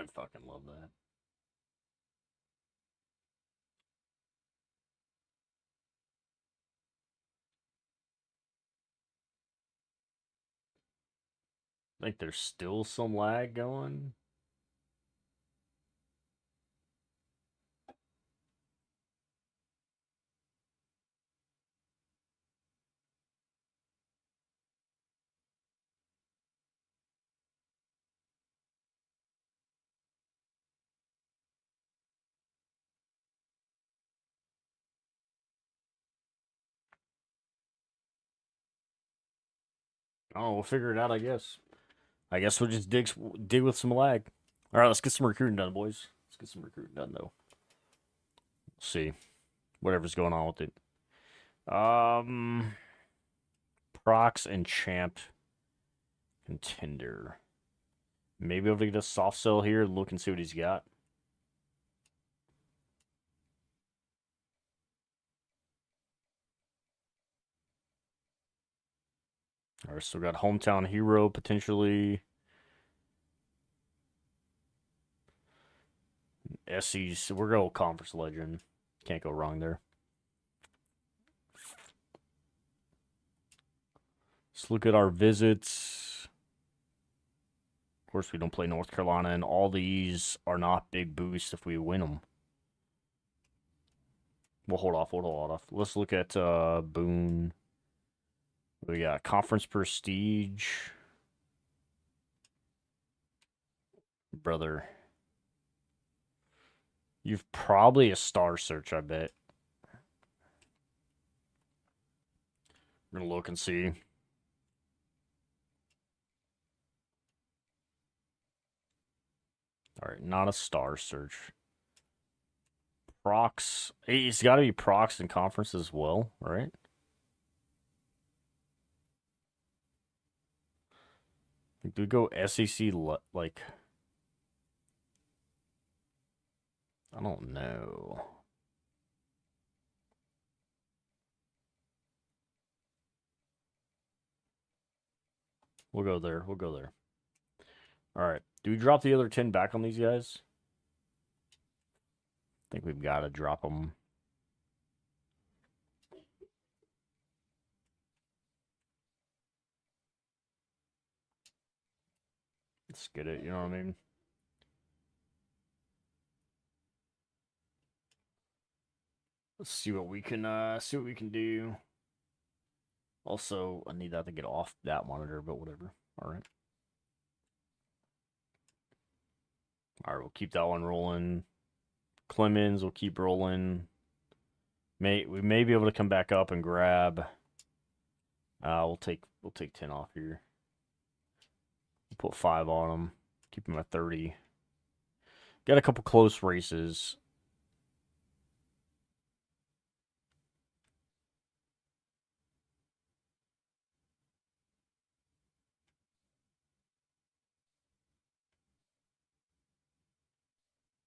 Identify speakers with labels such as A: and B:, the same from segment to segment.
A: I fucking love that. I think there's still some lag going. Oh, we'll figure it out, I guess. I guess we'll just dig with some lag. All right, let's get some recruiting done, boys. Let's get some recruiting done, though. See whatever's going on with it. Prox and Champ contender. Maybe able to get a soft sell here. Look and see what he's got. All right, still got hometown hero potentially. SE's. We're going conference legend. Can't go wrong there. Let's look at our visits. Of course, we don't play North Carolina, and all these are not big boosts if we win them. We'll hold off. Let's look at Boone. We got Conference Prestige. Brother. You've probably a star search, I bet. We're going to look and see. All right, not a star search. Prox. He's got to be Prox in conference as well, right? Do we go SEC like? I don't know. We'll go there. All right. Do we drop the other 10 back on these guys? I think we've got to drop them. Let's get it, you know what I mean? Let's see what we can do. Also, I need that to get off that monitor, but whatever. All right. All right, we'll keep that one rolling. Clemens will keep rolling. We may be able to come back up and grab. We'll take 10 off here. We'll put 5 on them. Keep them at 30. Got a couple close races.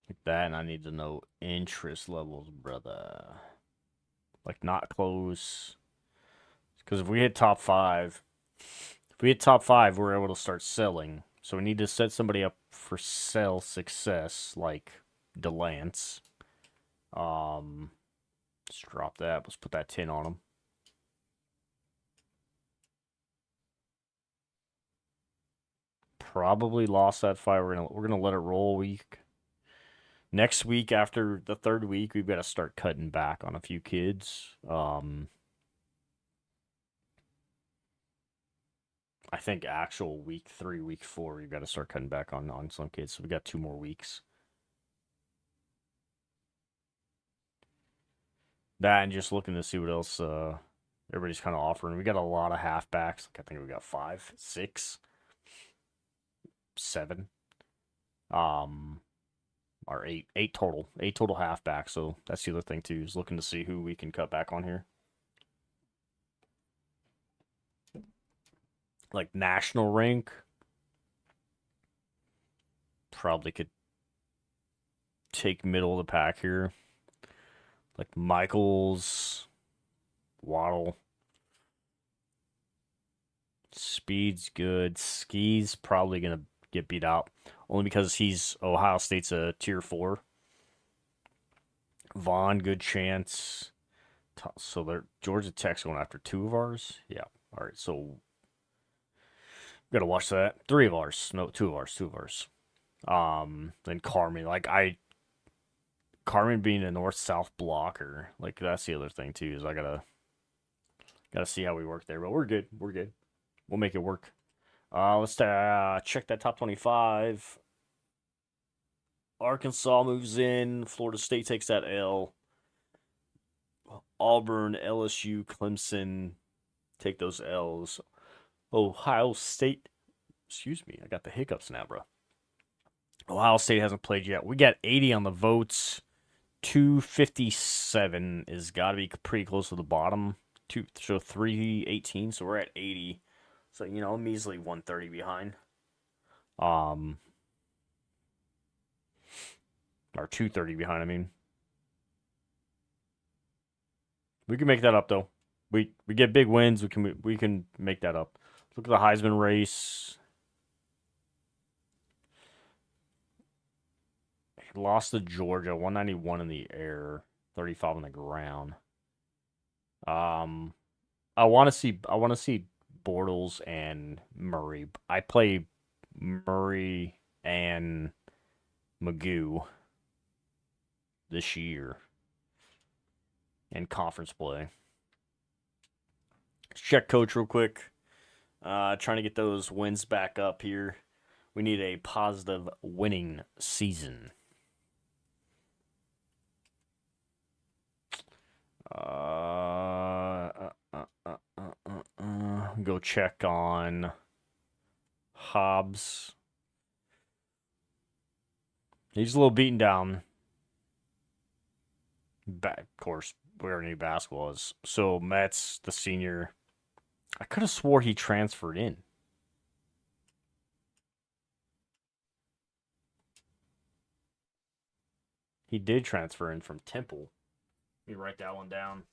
A: Like that, and I need to know interest levels, brother. Like not close. Because if we hit top 5, we're able to start selling. So we need to set somebody up for sell success, like Delance. Let's drop that. Let's put that 10 on him. Probably lost that fight. We're gonna let it roll a week. Next week, after the 3rd week, we've got to start cutting back on a few kids. I think actual week 3, week 4, we've got to start cutting back on some kids. So we got 2 more weeks. That and just looking to see what else everybody's kind of offering. We got a lot of halfbacks. Like I think we got 5, 6, 7. Or 8 total. 8 total halfbacks. So that's the other thing too, is looking to see who we can cut back on here. Like national rank. Probably could take middle of the pack here. Like Michaels, Waddle. Speed's good. Ski's probably going to get beat out. Only because Ohio State's a tier 4. Vaughn, good chance. So they're Georgia Tech's going after 2 of ours. Yeah. All right. So we gotta watch that. 3 of ours. No, 2 of ours. 2 of ours. Then Carmen. Carmen being a north-south blocker. Like that's the other thing too. Is I gotta see how we work there. But we're good. We're good. We'll make it work. Let's check that top 25. Arkansas moves in. Florida State takes that L. Auburn, LSU, Clemson take those L's. Ohio State. Excuse me. I got the hiccups now, bro. Ohio State hasn't played yet. We got 80 on the votes. 257 is got to be pretty close to the bottom. 318, so we're at 80. So, measly 130 behind. Or 230 behind, I mean. We can make that up, though. We get big wins. We can make that up. Look at the Heisman race. He lost to Georgia, 191 in the air, 35 on the ground. I want to see Bortles and Murray. I play Murray and Magoo this year in conference play. Let's check coach real quick. Trying to get those wins back up here. We need a positive winning season. Go check on Hobbs. He's a little beaten down. Of course, we already knew basketball is. So Metz, the senior, I could have swore he transferred in. He did transfer in from Temple. Let me write that one down.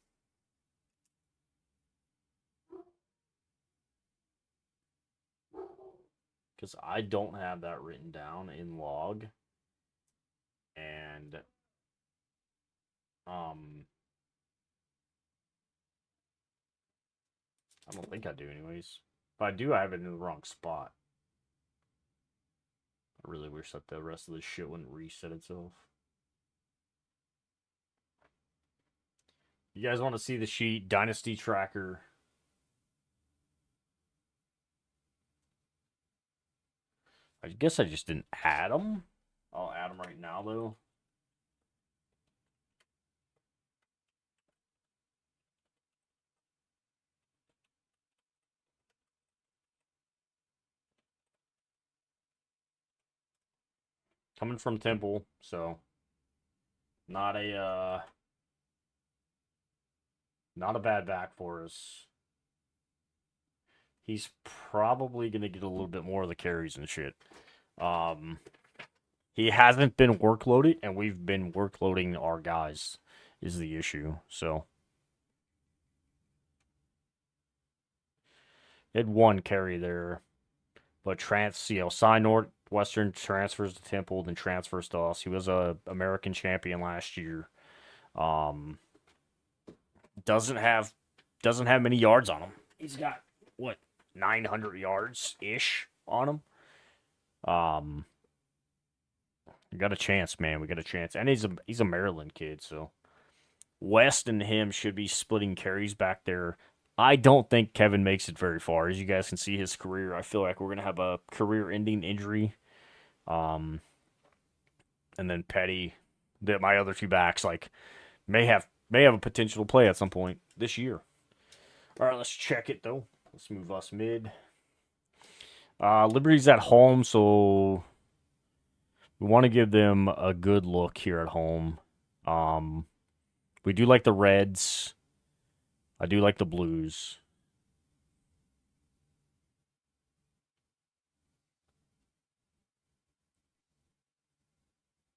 A: Because I don't have that written down in log. And I don't think I do anyways. If I do, I have it in the wrong spot. I really wish that the rest of this shit wouldn't reset itself. You guys want to see the sheet? Dynasty tracker. I guess I just didn't add them. I'll add them right now, though. Coming from Temple, so not a bad back for us. He's probably gonna get a little bit more of the carries and shit. He hasn't been workloaded, and we've been workloading our guys is the issue. So he had 1 carry there, but Cy Northwestern transfers to Temple, then transfers to us. He was a American champion last year. Doesn't have many yards on him. He's got 900 yards ish on him. We got a chance, man. We got a chance, and he's a Maryland kid, so West and him should be splitting carries back there. I don't think Kevin makes it very far. As you guys can see his career, I feel like we're gonna have a career-ending injury. And then Petty, my other 2 backs, may have a potential to play at some point this year. All right, let's check it though. Let's move us mid. Liberty's at home, so we want to give them a good look here at home. We do like the Reds. I do like the Blues.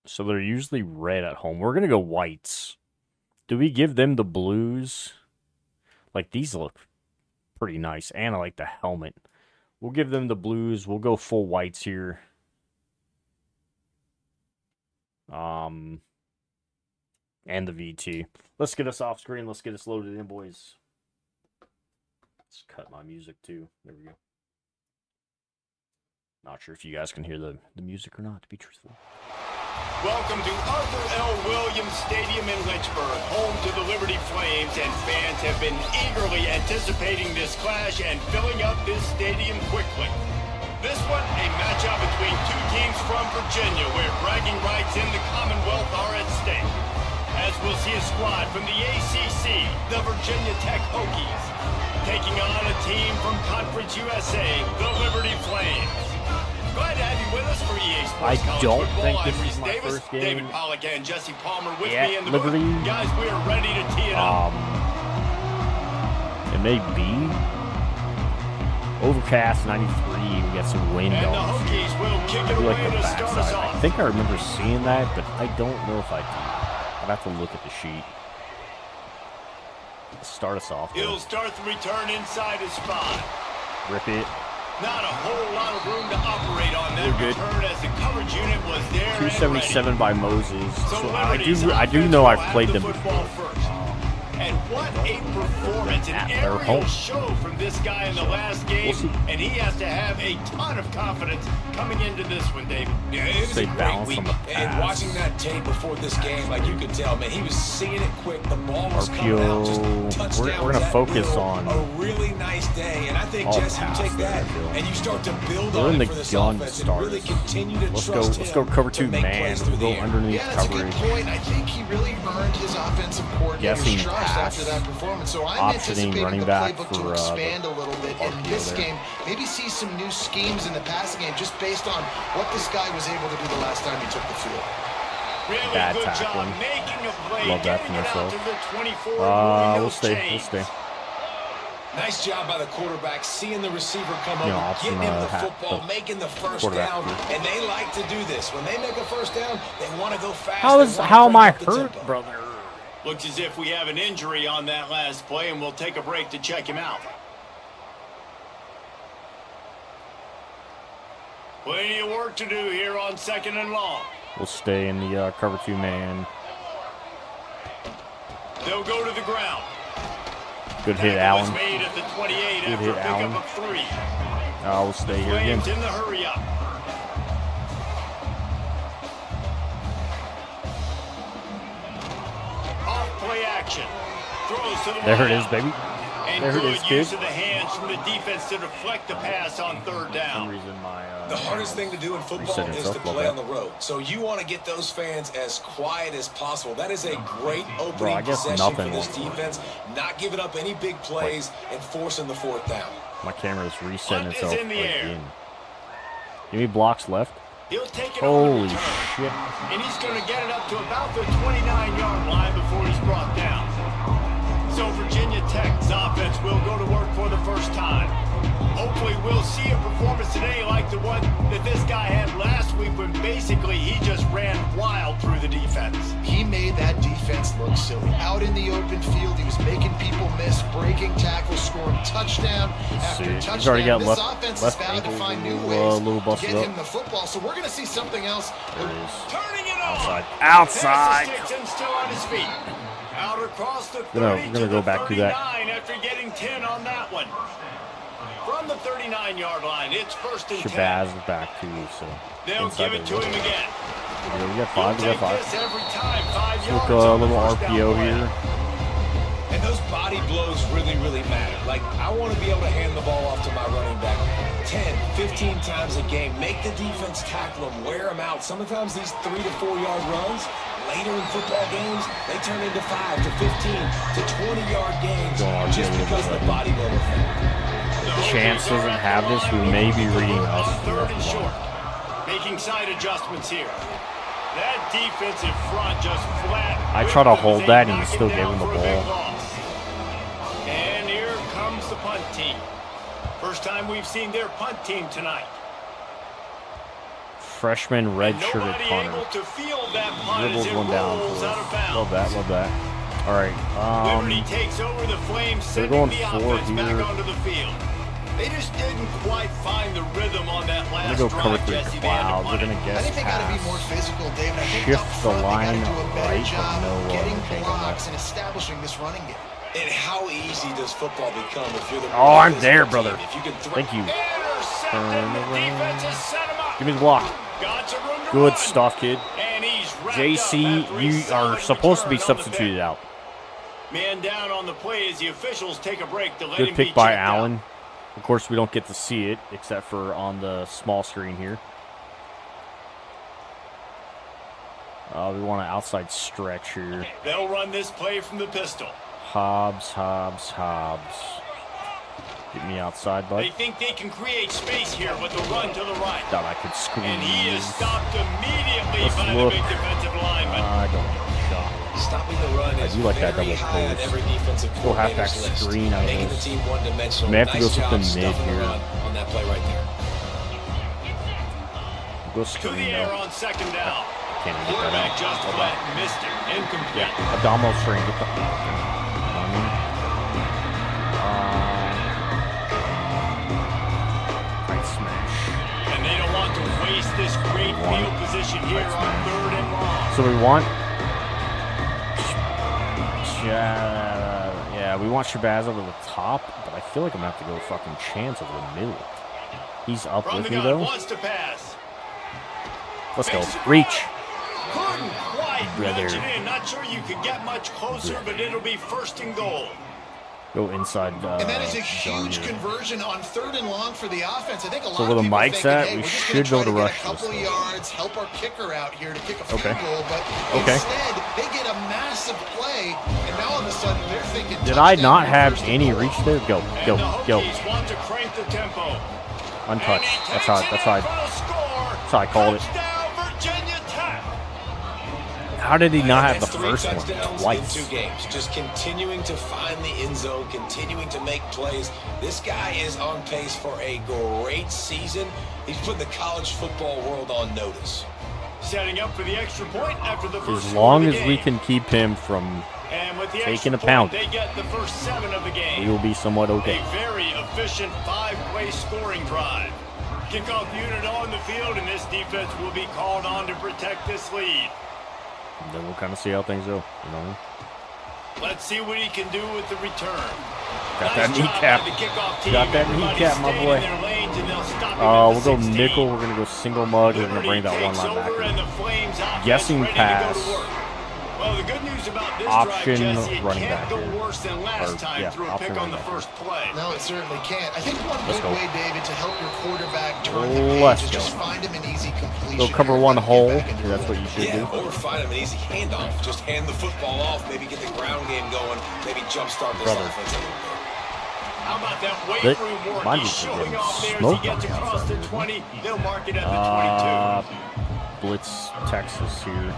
A: So they're usually red at home. We're going to go whites. Do we give them the Blues? These look pretty nice. And I like the helmet. We'll give them the Blues. We'll go full whites here. And the VT. Let's get us off screen. Let's get us loaded in, boys. Let's cut my music too. There we go. Not sure if you guys can hear the music or not, to be truthful.
B: Welcome to Arthur L. Williams Stadium in Lynchburg, home to the Liberty Flames, and fans have been eagerly anticipating this clash and filling up this stadium quickly. This one, a matchup between two teams from Virginia, where bragging rights in the Commonwealth are at stake. As we'll see a squad from the ACC, the Virginia Tech Hokies, taking on a team from Conference USA, the Liberty Flames. Glad to have you with us for EA Sports
A: I don't think this is my
B: Davis,
A: first game.
B: David Pollack and Jesse Palmer with
A: Yeah,
B: me in the
A: Liberty.
B: booth. Guys, we are ready to tee it up.
A: It may be overcast 93. We got some wind
B: And the
A: going.
B: Hokies will kick it
A: I
B: away
A: like the
B: to start us
A: backside.
B: off.
A: I think I remember seeing that, but I don't know if I do. I'd have to look at the sheet. Start us off.
B: He'll start the return inside his spot.
A: Rip it.
B: Not a whole lot of room to operate on that
A: We're good.
B: return as the coverage unit was there.
A: 277 by Moses.
B: So
A: So I do know I've played them
B: football
A: before.
B: first. And what a performance, an
A: At their
B: aerial
A: home.
B: show from this guy in the last game.
A: We'll see.
B: And he has to have a ton of confidence coming into this one, David.
C: Yeah, it was
A: Stay
C: a great
A: balanced
C: week.
A: on the
C: And
A: pass.
C: watching that tape before this game, like you could tell, man, he was seeing it quick. The ball was coming
A: RPO.
C: out. Just touchdowns
A: We're gonna
C: at
A: focus
C: will.
A: on
C: a really nice day. And I think,
A: all
C: Jesse, you
A: pass
C: take
A: there,
C: that
A: I feel.
C: and you start to build
A: We're
C: on
A: in
C: it
A: the
C: for this
A: gun
C: offense and really
A: starters.
C: continue to
A: Let's
C: trust
A: go cover
C: to
A: two
C: make
A: man.
C: plays
A: We'll
C: through
A: go
C: the air.
A: underneath
D: Yeah, that's a
A: coverage.
D: good point. I think he really earned his offensive coordinator's
A: Guessing
D: trust
A: pass.
D: after that performance. So I'm
A: Optioning
D: anticipating
A: running
D: the
A: back
D: playbook
A: for,
D: to expand a little bit in
A: RPO
D: this
A: there.
D: game. Maybe see some new schemes in the passing game just based on what this guy was able to do the last time he took the field.
B: Really
A: Bad
B: good job
A: tackling.
B: making a play,
A: Love that
B: getting
A: from
B: it out
A: myself.
B: to the 24.
A: We'll
B: moving
A: stay.
B: those
A: We'll
B: chains.
A: stay.
C: Nice job by the quarterback, seeing the receiver come
A: You know,
C: over,
A: option,
C: getting him the
A: half
C: football,
A: the
C: making the first
A: quarterback
C: down,
A: here.
C: and they like to do this. When they make a first down, they want to go fast.
A: How
C: They
A: is
C: wanna
A: how am I
C: crank up the
A: hurt,
C: tempo.
A: brother?
B: Looks as if we have an injury on that last play, and we'll take a break to check him out. Plenty of work to do here on 2nd and long.
A: We'll stay in the cover two man.
B: They'll go to the ground.
A: Good hit,
B: Tackle was
A: Allen.
B: made at the 28
A: Good
B: after
A: hit,
B: a pickup
A: Allen.
B: of 3.
A: We'll stay here again.
B: Flames in the hurry up. Off play action. Throws to the
A: There it
B: wide
A: is,
B: out.
A: baby.
B: And
A: There it
B: good
A: is, kid.
B: use of the hands from the defense to deflect the pass on 3rd
A: For some
B: down.
A: reason, my
C: The hardest thing to do in football
A: reset
C: is
A: itself
C: to
A: a little
C: play
A: bit.
C: on the road. So you want to get those fans as quiet as possible. That is a great opening
A: I guess
C: possession for
A: nothing
C: this
A: will-
C: defense. Not giving up any big plays and forcing the 4th down.
A: my camera is resetting
B: Punt is
A: itself
B: in the air.
A: again. Give me blocks left.
B: He'll take it on the
A: Holy
B: return.
A: shit!
B: And he's going to get it up to about the 29-yard line before he's brought down. So Virginia Tech's offense will go to work for the first time. Hopefully we'll see a performance today like the one that this guy had last week when basically he just ran wild through the defense.
D: He made that defense look silly. Out in the open field, he was making people miss, breaking tackles, scoring touchdown after
A: see. He's
D: touchdown.
A: already got
D: This
A: left-
D: offense
A: left
D: has got to
A: ankle
D: find new
A: little,
D: ways
A: little
D: to
A: busted
D: get
A: up.
D: him the football. So we're going to see something else.
A: There it is.
B: Turning it on.
A: Outside.
B: Pass
A: Outside.
B: to Sticks still on his feet. Out across the 30
A: We're gonna
B: to
A: go
B: the
A: back to
B: 39
A: that.
B: after getting 10 on that one. From the 39-yard line, it's 1st and 10.
A: Shabazz is back too, so
B: They'll
A: inside
B: give it
A: the
B: to him again.
A: We got 5. We
B: He'll
A: got
B: take
A: 5.
B: this every time. 5
A: Let's
B: yards
A: look a
B: on the
A: little
B: first down
A: RPO
B: play.
A: here.
C: And those body blows really, really matter. Like, I want to be able to hand the ball off to my running back 10, 15 times a game. Make the defense tackle them, wear them out. Sometimes these 3 to 4 yard runs, later in football games, they turn into 5 to 15 to 20-yard games
A: Going
C: just
A: RPO
C: because of the
A: right.
C: body blow effect.
A: Chance doesn't have this. We may be reading us.
B: On 3rd and short. Making side adjustments here. That defensive front just flat.
A: I try to
B: whipped him
A: hold
B: as they
A: that and he
B: knock it
A: still gave
B: down
A: him the
B: for a big
A: ball.
B: loss. And here comes the punt team. First time we've seen their punt team tonight.
A: Freshman redshirted
B: Nobody able
A: punter.
B: to field that punt as
A: Dribbles
B: it
A: one down
B: rolls
A: for
B: out of
A: us.
B: bounds.
A: Love that. Love that. All right.
B: Liberty takes over the Flames,
A: they're
B: sending
A: going
B: the
A: forward
B: offense back
A: here.
B: onto the field. They just didn't quite find the rhythm on that last
A: go cover
B: drive,
A: 3
B: Jesse.
A: clouds. We're going to
D: I
A: guess
D: think they got to be
A: pass.
D: more physical, David. I think
A: Shift
D: up
A: the
D: front,
A: line
D: they got to do a better
A: right, but
D: job
A: no,
D: getting
A: taking
D: blocks
A: that.
D: and establishing this running game.
C: And how easy does football become if you're the
A: Oh, I'm
C: physical
A: there,
C: team?
A: brother.
C: If you can
A: Thank you.
B: Intercepted. The defense has set him up.
A: Give me the block.
B: Got some room to
A: Good
B: run.
A: stuff, kid.
B: And he's wrapped
A: JC,
B: up after a
A: you are
B: solid
A: supposed to be
B: return on the
A: substituted
B: pick.
A: out.
B: Man down on the play as the officials take a break to let
A: Good
B: him be
A: pick by
B: checked out.
A: Allen. Of course, we don't get to see it except for on the small screen here. We want an outside stretch here.
B: They'll run this play from the pistol.
A: Hobbs. Get me outside, bud.
B: They think they can create space here with the run to the right.
A: Thought I could squeeze.
B: And he is stopped immediately
A: Let's
B: by
A: look.
B: the big defensive lineman.
A: I don't get a shot.
C: Stopping the run is
A: do like that
C: very
A: double
C: high on
A: post.
C: every defensive
A: Go halfback
C: coordinator's list.
A: screen out of
C: Making the
A: this.
C: team one-dimensional.
A: May have to go
C: Nice job
A: something mid
C: stuffing the
A: here.
C: run on that play right there.
A: Go
B: To the
A: screen
B: air
A: though.
B: on second down.
A: Can't even get
B: Quarterback
A: that
B: just
A: out.
B: flat missed it. Incomplete.
A: Yeah, Adamo string. Get the. I mean, right smash.
B: And they don't want to waste this great field position here on 3rd and long.
A: So we want. Yeah, we want Shabazz over the top, but I feel like I'm gonna have to go fucking Chance over the middle. He's up
B: From
A: with
B: the
A: me
B: gun,
A: though.
B: wants to pass.
A: Let's go. Reach.
B: Couldn't quite
A: Brother.
B: nudge it in. Not sure you could get much closer, but it'll be 1st and goal.
A: Go inside.
D: And that is a
A: John
D: huge
A: here.
D: conversion on 3rd and long for the offense. I think a lot
A: So
D: of
A: where the
D: people
A: mic's
D: thinking,
A: at,
D: hey,
A: we
D: we're just
A: should
D: gonna
A: be able to
D: try
A: rush
D: get a couple
A: this
D: of
A: thing.
D: yards, help our kicker out here to kick a field
A: Okay.
D: goal. But
A: Okay.
D: instead, they get a massive play, and now all of a sudden they're thinking.
A: Did I
D: touchdown
A: not
D: on
A: have
D: 1st and
A: any
D: goal.
A: reach there? Go,
B: And
A: go,
B: the
A: go.
B: Hokies want to crank the tempo.
A: Untouched.
B: And he
A: That's
B: takes
A: how.
B: it
A: That's
B: in
A: how.
B: for the score.
A: That's how I called it.
B: Touchdown, Virginia Tech.
A: How did he not have the
C: That's 3
A: first one
C: touchdowns
A: twice?
C: in 2 games. Just continuing to find the end zone, continuing to make plays. This guy is on pace for a great season. He's putting the college football world on notice.
B: Setting up for the extra point after the first
A: As
B: score
A: long
B: of
A: as
B: the
A: we
B: game.
A: can keep him from,
B: And with the
A: taking
B: extra
A: a pound,
B: point, they get the first 7 of the game.
A: we will be somewhat okay.
B: A very efficient 5-play scoring drive. Kickoff unit on the field, and this defense will be called on to protect this lead.
A: And then we'll kind of see how things go. You know.
B: Let's see what he can do with the return.
A: Got
B: Nice
A: that
B: job
A: kneecap.
B: by the kickoff team.
A: Got that
B: Everybody
A: kneecap, my
B: staying
A: boy.
B: in their lanes, and they'll stop him at
A: We'll
B: the
A: go
B: 16.
A: nickel. We're gonna go single mug. We're gonna
B: Liberty
A: bring that one
B: takes over, and
A: linebacker.
B: the Flames offense
A: Guessing
B: ready
A: pass.
B: To go to work. Well, the good news about this
A: Option
B: drive, Jesse, it
A: running
B: can't
A: back
B: go
A: here.
B: worse than last
A: Or,
B: time
A: yeah,
B: through a
A: option
B: pick on
A: running
B: the
A: back
B: first play.
D: No, it certainly can't. I think one
A: Let's
D: good
A: go.
D: way, David, to help your quarterback turn the
A: Let's
D: page is
A: go.
D: just find him an easy completion.
A: Go cover
D: here,
A: one
D: let him
A: hole.
D: get back into
A: That's
D: the
A: what you should
C: Yeah,
A: do.
C: or find him an easy handoff. Just hand the football off, maybe get the ground game going, maybe jumpstart this
A: Brother.
C: offense a little bit.
B: How about that weight
A: They-
B: room work?
A: mine
B: He's
A: just
B: showing
A: getting
B: off there as he
A: smoked
B: gets
A: on the
B: across
A: outside,
B: the
A: isn't it?
B: 20. They'll mark it at the 22.
A: Blitz Texas here.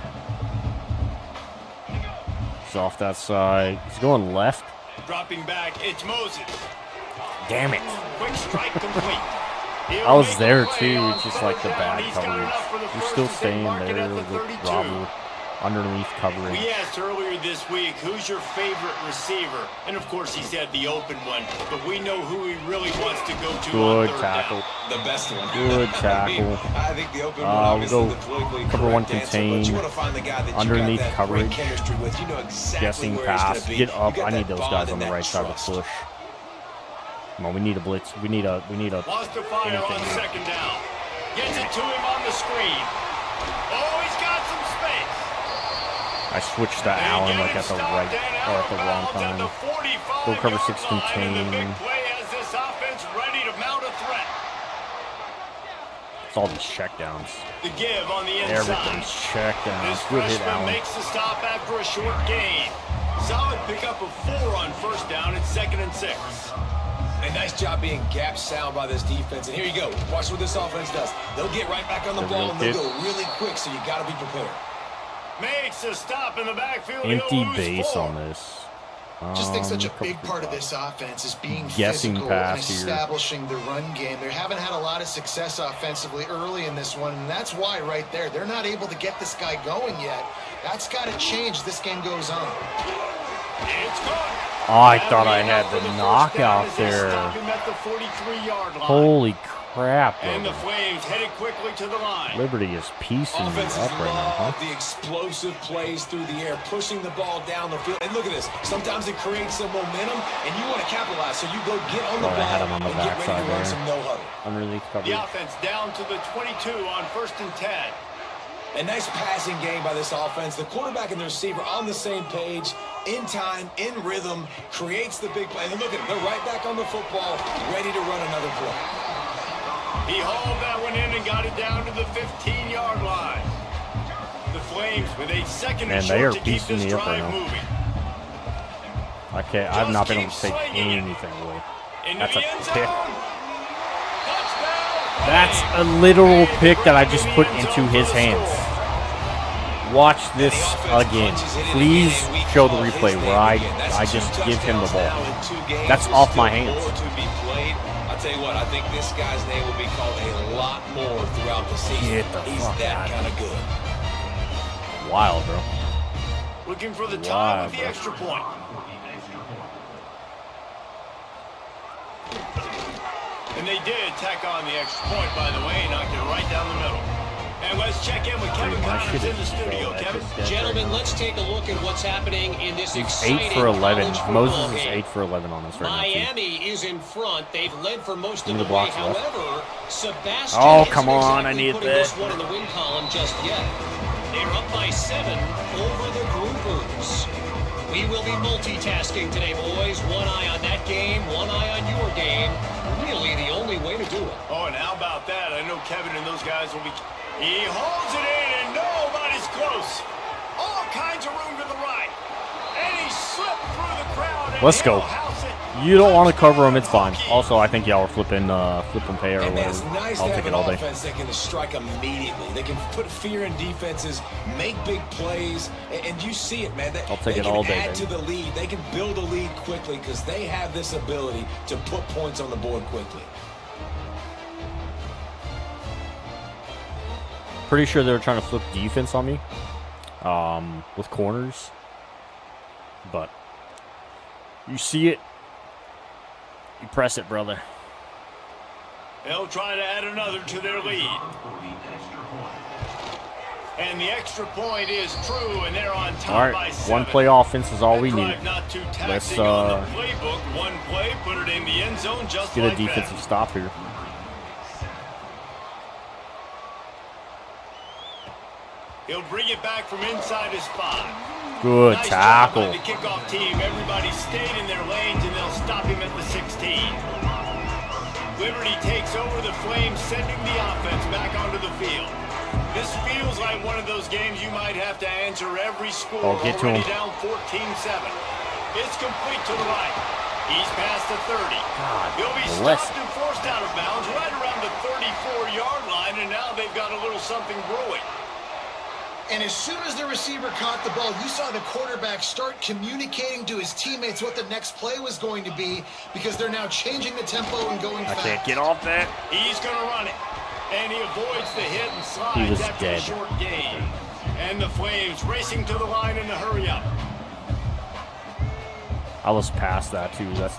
A: He's off that side. He's going left.
B: Dropping back, it's Moses.
A: Damn it.
B: Quick strike complete.
A: I was
B: He'll
A: there
B: make a play
A: too.
B: on
A: It's just like the
B: 3rd down.
A: bad
B: He's got
A: coverage.
B: enough for the
A: We're
B: first
A: still
B: as they
A: staying
B: mark it
A: there
B: at the
A: with
B: 32.
A: Robert underneath covering.
B: We asked earlier this week, who's your favorite receiver? And of course he said the open one, but we know who he really wants to go to on
A: Good
B: 3rd
A: tackle.
B: down.
C: The best one.
A: Good tackle.
C: I think the open one
A: We'll
C: obviously
A: go
C: the politically
A: cover one
C: correct answer,
A: contain.
C: but you want to find the guy that
A: Underneath
C: you got that
A: coverage.
C: great chemistry with. You know exactly
A: Guessing
C: where he's
A: pass.
C: going to be.
A: Get
C: You
A: up.
C: got
A: I need
C: that
A: those
C: bond
A: guys
C: and
A: on the
C: that
A: right side to
C: trust.
A: push. Come on, we need a blitz. We need a
B: Wants to fire on
A: anything.
B: 2nd down. Gets it to him on the screen. Oh, he's got some space.
A: I switched to
B: They
A: Allen
B: get
A: like
B: him
A: at the
B: stopped
A: right
B: and
A: or
B: out
A: at the
B: of
A: wrong
B: bounds at
A: time.
B: the 45
A: Go cover 6
B: yard line, and the
A: contain.
B: big play has this offense ready to mount a threat.
A: It's all these checkdowns.
B: The give on the inside.
A: Everything's checkdowns.
B: This
A: Good hit,
B: freshman
A: Allen.
B: makes the stop after a short gain. Solid pickup of 4 on 1st down. It's 2nd and 6.
C: A nice job being gap sound by this defense. And here you go. Watch what this offense does. They'll get right back on the
A: There we go,
C: ball, and they'll
A: kid.
C: go really quick, so you got to be prepared.
B: Makes a stop in the backfield.
A: Empty
B: He'll lose
A: base
B: 4.
A: on this.
D: Just think such a
A: couple
D: big
A: free
D: part of
A: throws.
D: this offense is being
A: Guessing
D: physical and
A: pass here.
D: establishing the run game. They haven't had a lot of success offensively early in this one, and that's why right there, they're not able to get this guy going yet. That's got to change as this game goes on.
B: It's good.
A: Oh, I thought I had the knockout there. Holy crap,
B: And the
A: brother.
B: Flames headed quickly to the line.
A: Liberty is piecing you
C: Offenses
A: up right now, huh?
C: love the explosive plays through the air, pushing the ball down the field. And look at this. Sometimes it creates some momentum, and you want to capitalize. So you go get on the
A: Thought I had
C: ball
A: him on the
C: and get ready
A: backside
C: to run
A: there.
C: some no-huddle.
A: Underneath coverage.
B: The offense down to the 22 on 1st and 10.
C: A nice passing game by this offense. The quarterback and the receiver on the same page, in time, in rhythm, creates the big play. And look at them. They're right back on the football, ready to run another play.
B: He hauled that one in and got it down to the 15-yard line. The Flames with a second and
A: Man, they are
B: short to keep
A: piecing
B: this
A: me up right
B: drive
A: now.
B: moving.
A: Okay, I've not been able to
B: Just
A: take
B: keep slinging it.
A: anything away.
B: Into
A: That's
B: the
A: a
B: end
A: pick.
B: zone. Touchdown,
A: That's
B: Flames.
A: a literal
B: Flames
A: pick that I
B: grabbing
A: just
B: the
A: put
B: end
A: into
B: zone for
A: his
B: the
A: hands.
B: score.
A: Watch this
C: And the offense
A: again.
C: punches it in
A: Please
C: again, and we
A: show the
C: call his
A: replay
C: name
A: where
C: again. That's
A: I
C: two
A: just give him the
C: touchdowns
A: ball.
C: now in 2 games.
A: That's
C: There's
A: off my
C: still
A: hands.
C: more to be played. I'll tell you what, I think this guy's name will be called a lot more throughout the season.
A: Get the
C: He's
A: fuck
C: that
A: out of
C: kind of good.
A: Wild, bro.
B: Looking for the
A: Wow,
B: tie with the
A: bro.
B: extra point. And they did tack on the extra point, by the way, knocked it right down the middle. And let's check in with Kevin
A: I
B: Connors
A: should
B: in
A: have
B: the studio. Kevin?
E: Gentlemen, let's take a look at what's happening in this
A: He's
E: exciting
A: 8 for 11.
E: college football
A: Moses is
E: game.
A: 8 for 11 on this right now, too.
E: Miami is in front. They've led for most
A: Give
E: of
A: me
E: the
A: the
E: way.
A: blocks left.
E: However, Sebastian
A: Oh,
E: isn't
A: come on, I
E: exactly
A: need
E: putting
A: this.
E: this one in the win column just yet. They're up by 7 over the Groupers. We will be multitasking today, boys. One eye on that game, one eye on your game. Really the only way to do it.
B: Oh, and how about that? I know Kevin and those guys will be... He holds it in, and nobody's close. All kinds of room to the right. And he slipped through the crowd. And
A: Let's go.
B: he'll house it.
A: You don't want to cover him, it's fine. Also, I think y'all are flipping pay or
C: And man,
A: whatever.
C: it's nice
A: I'll
C: to
A: take
C: have
A: it all
C: an
A: day.
C: offense that can strike immediately. They can put fear in defenses, make big plays, and you see it, man.
A: I'll take
C: they
A: it all
C: can
A: day,
C: add
A: baby.
C: to the lead. They can build a lead quickly because they have this ability to put points on the board quickly.
A: Pretty sure they were trying to flip defense on me with corners. But you see it, you press it, brother.
B: They'll try to add another to their lead. And the extra point is true, and they're on top
A: All right,
B: by 7.
A: one play offense is all we
B: That
A: need.
B: drive not too
A: Let's
B: taxing on the playbook. One play, put it in the end zone just
A: get a
B: like
A: defensive
B: that.
A: stop here.
B: He'll bring it back from inside his 5.
A: Good
B: Nice
A: tackle.
B: job by the kickoff team. Everybody stayed in their lanes, and they'll stop him at the 16. Liberty takes over the Flames, sending the offense back onto the field. This feels like one of those games you might have to answer every score.
A: Oh, get to
B: Already
A: him.
B: down 14-7. It's complete to the right. He's past the 30. He'll be
A: bless
B: stopped and forced out of bounds right around the 34-yard line, and now they've got a little something brewing.
D: And as soon as the receiver caught the ball, you saw the quarterback start communicating to his teammates what the next play was going to be because they're now changing the tempo and going
A: I
D: fast.
A: can't get off that.
B: He's going to run it. And he avoids the hit and slides
A: He was
B: after
A: dead.
B: a short gain. And the Flames racing to the line in a hurry up.
A: I was past that too. That's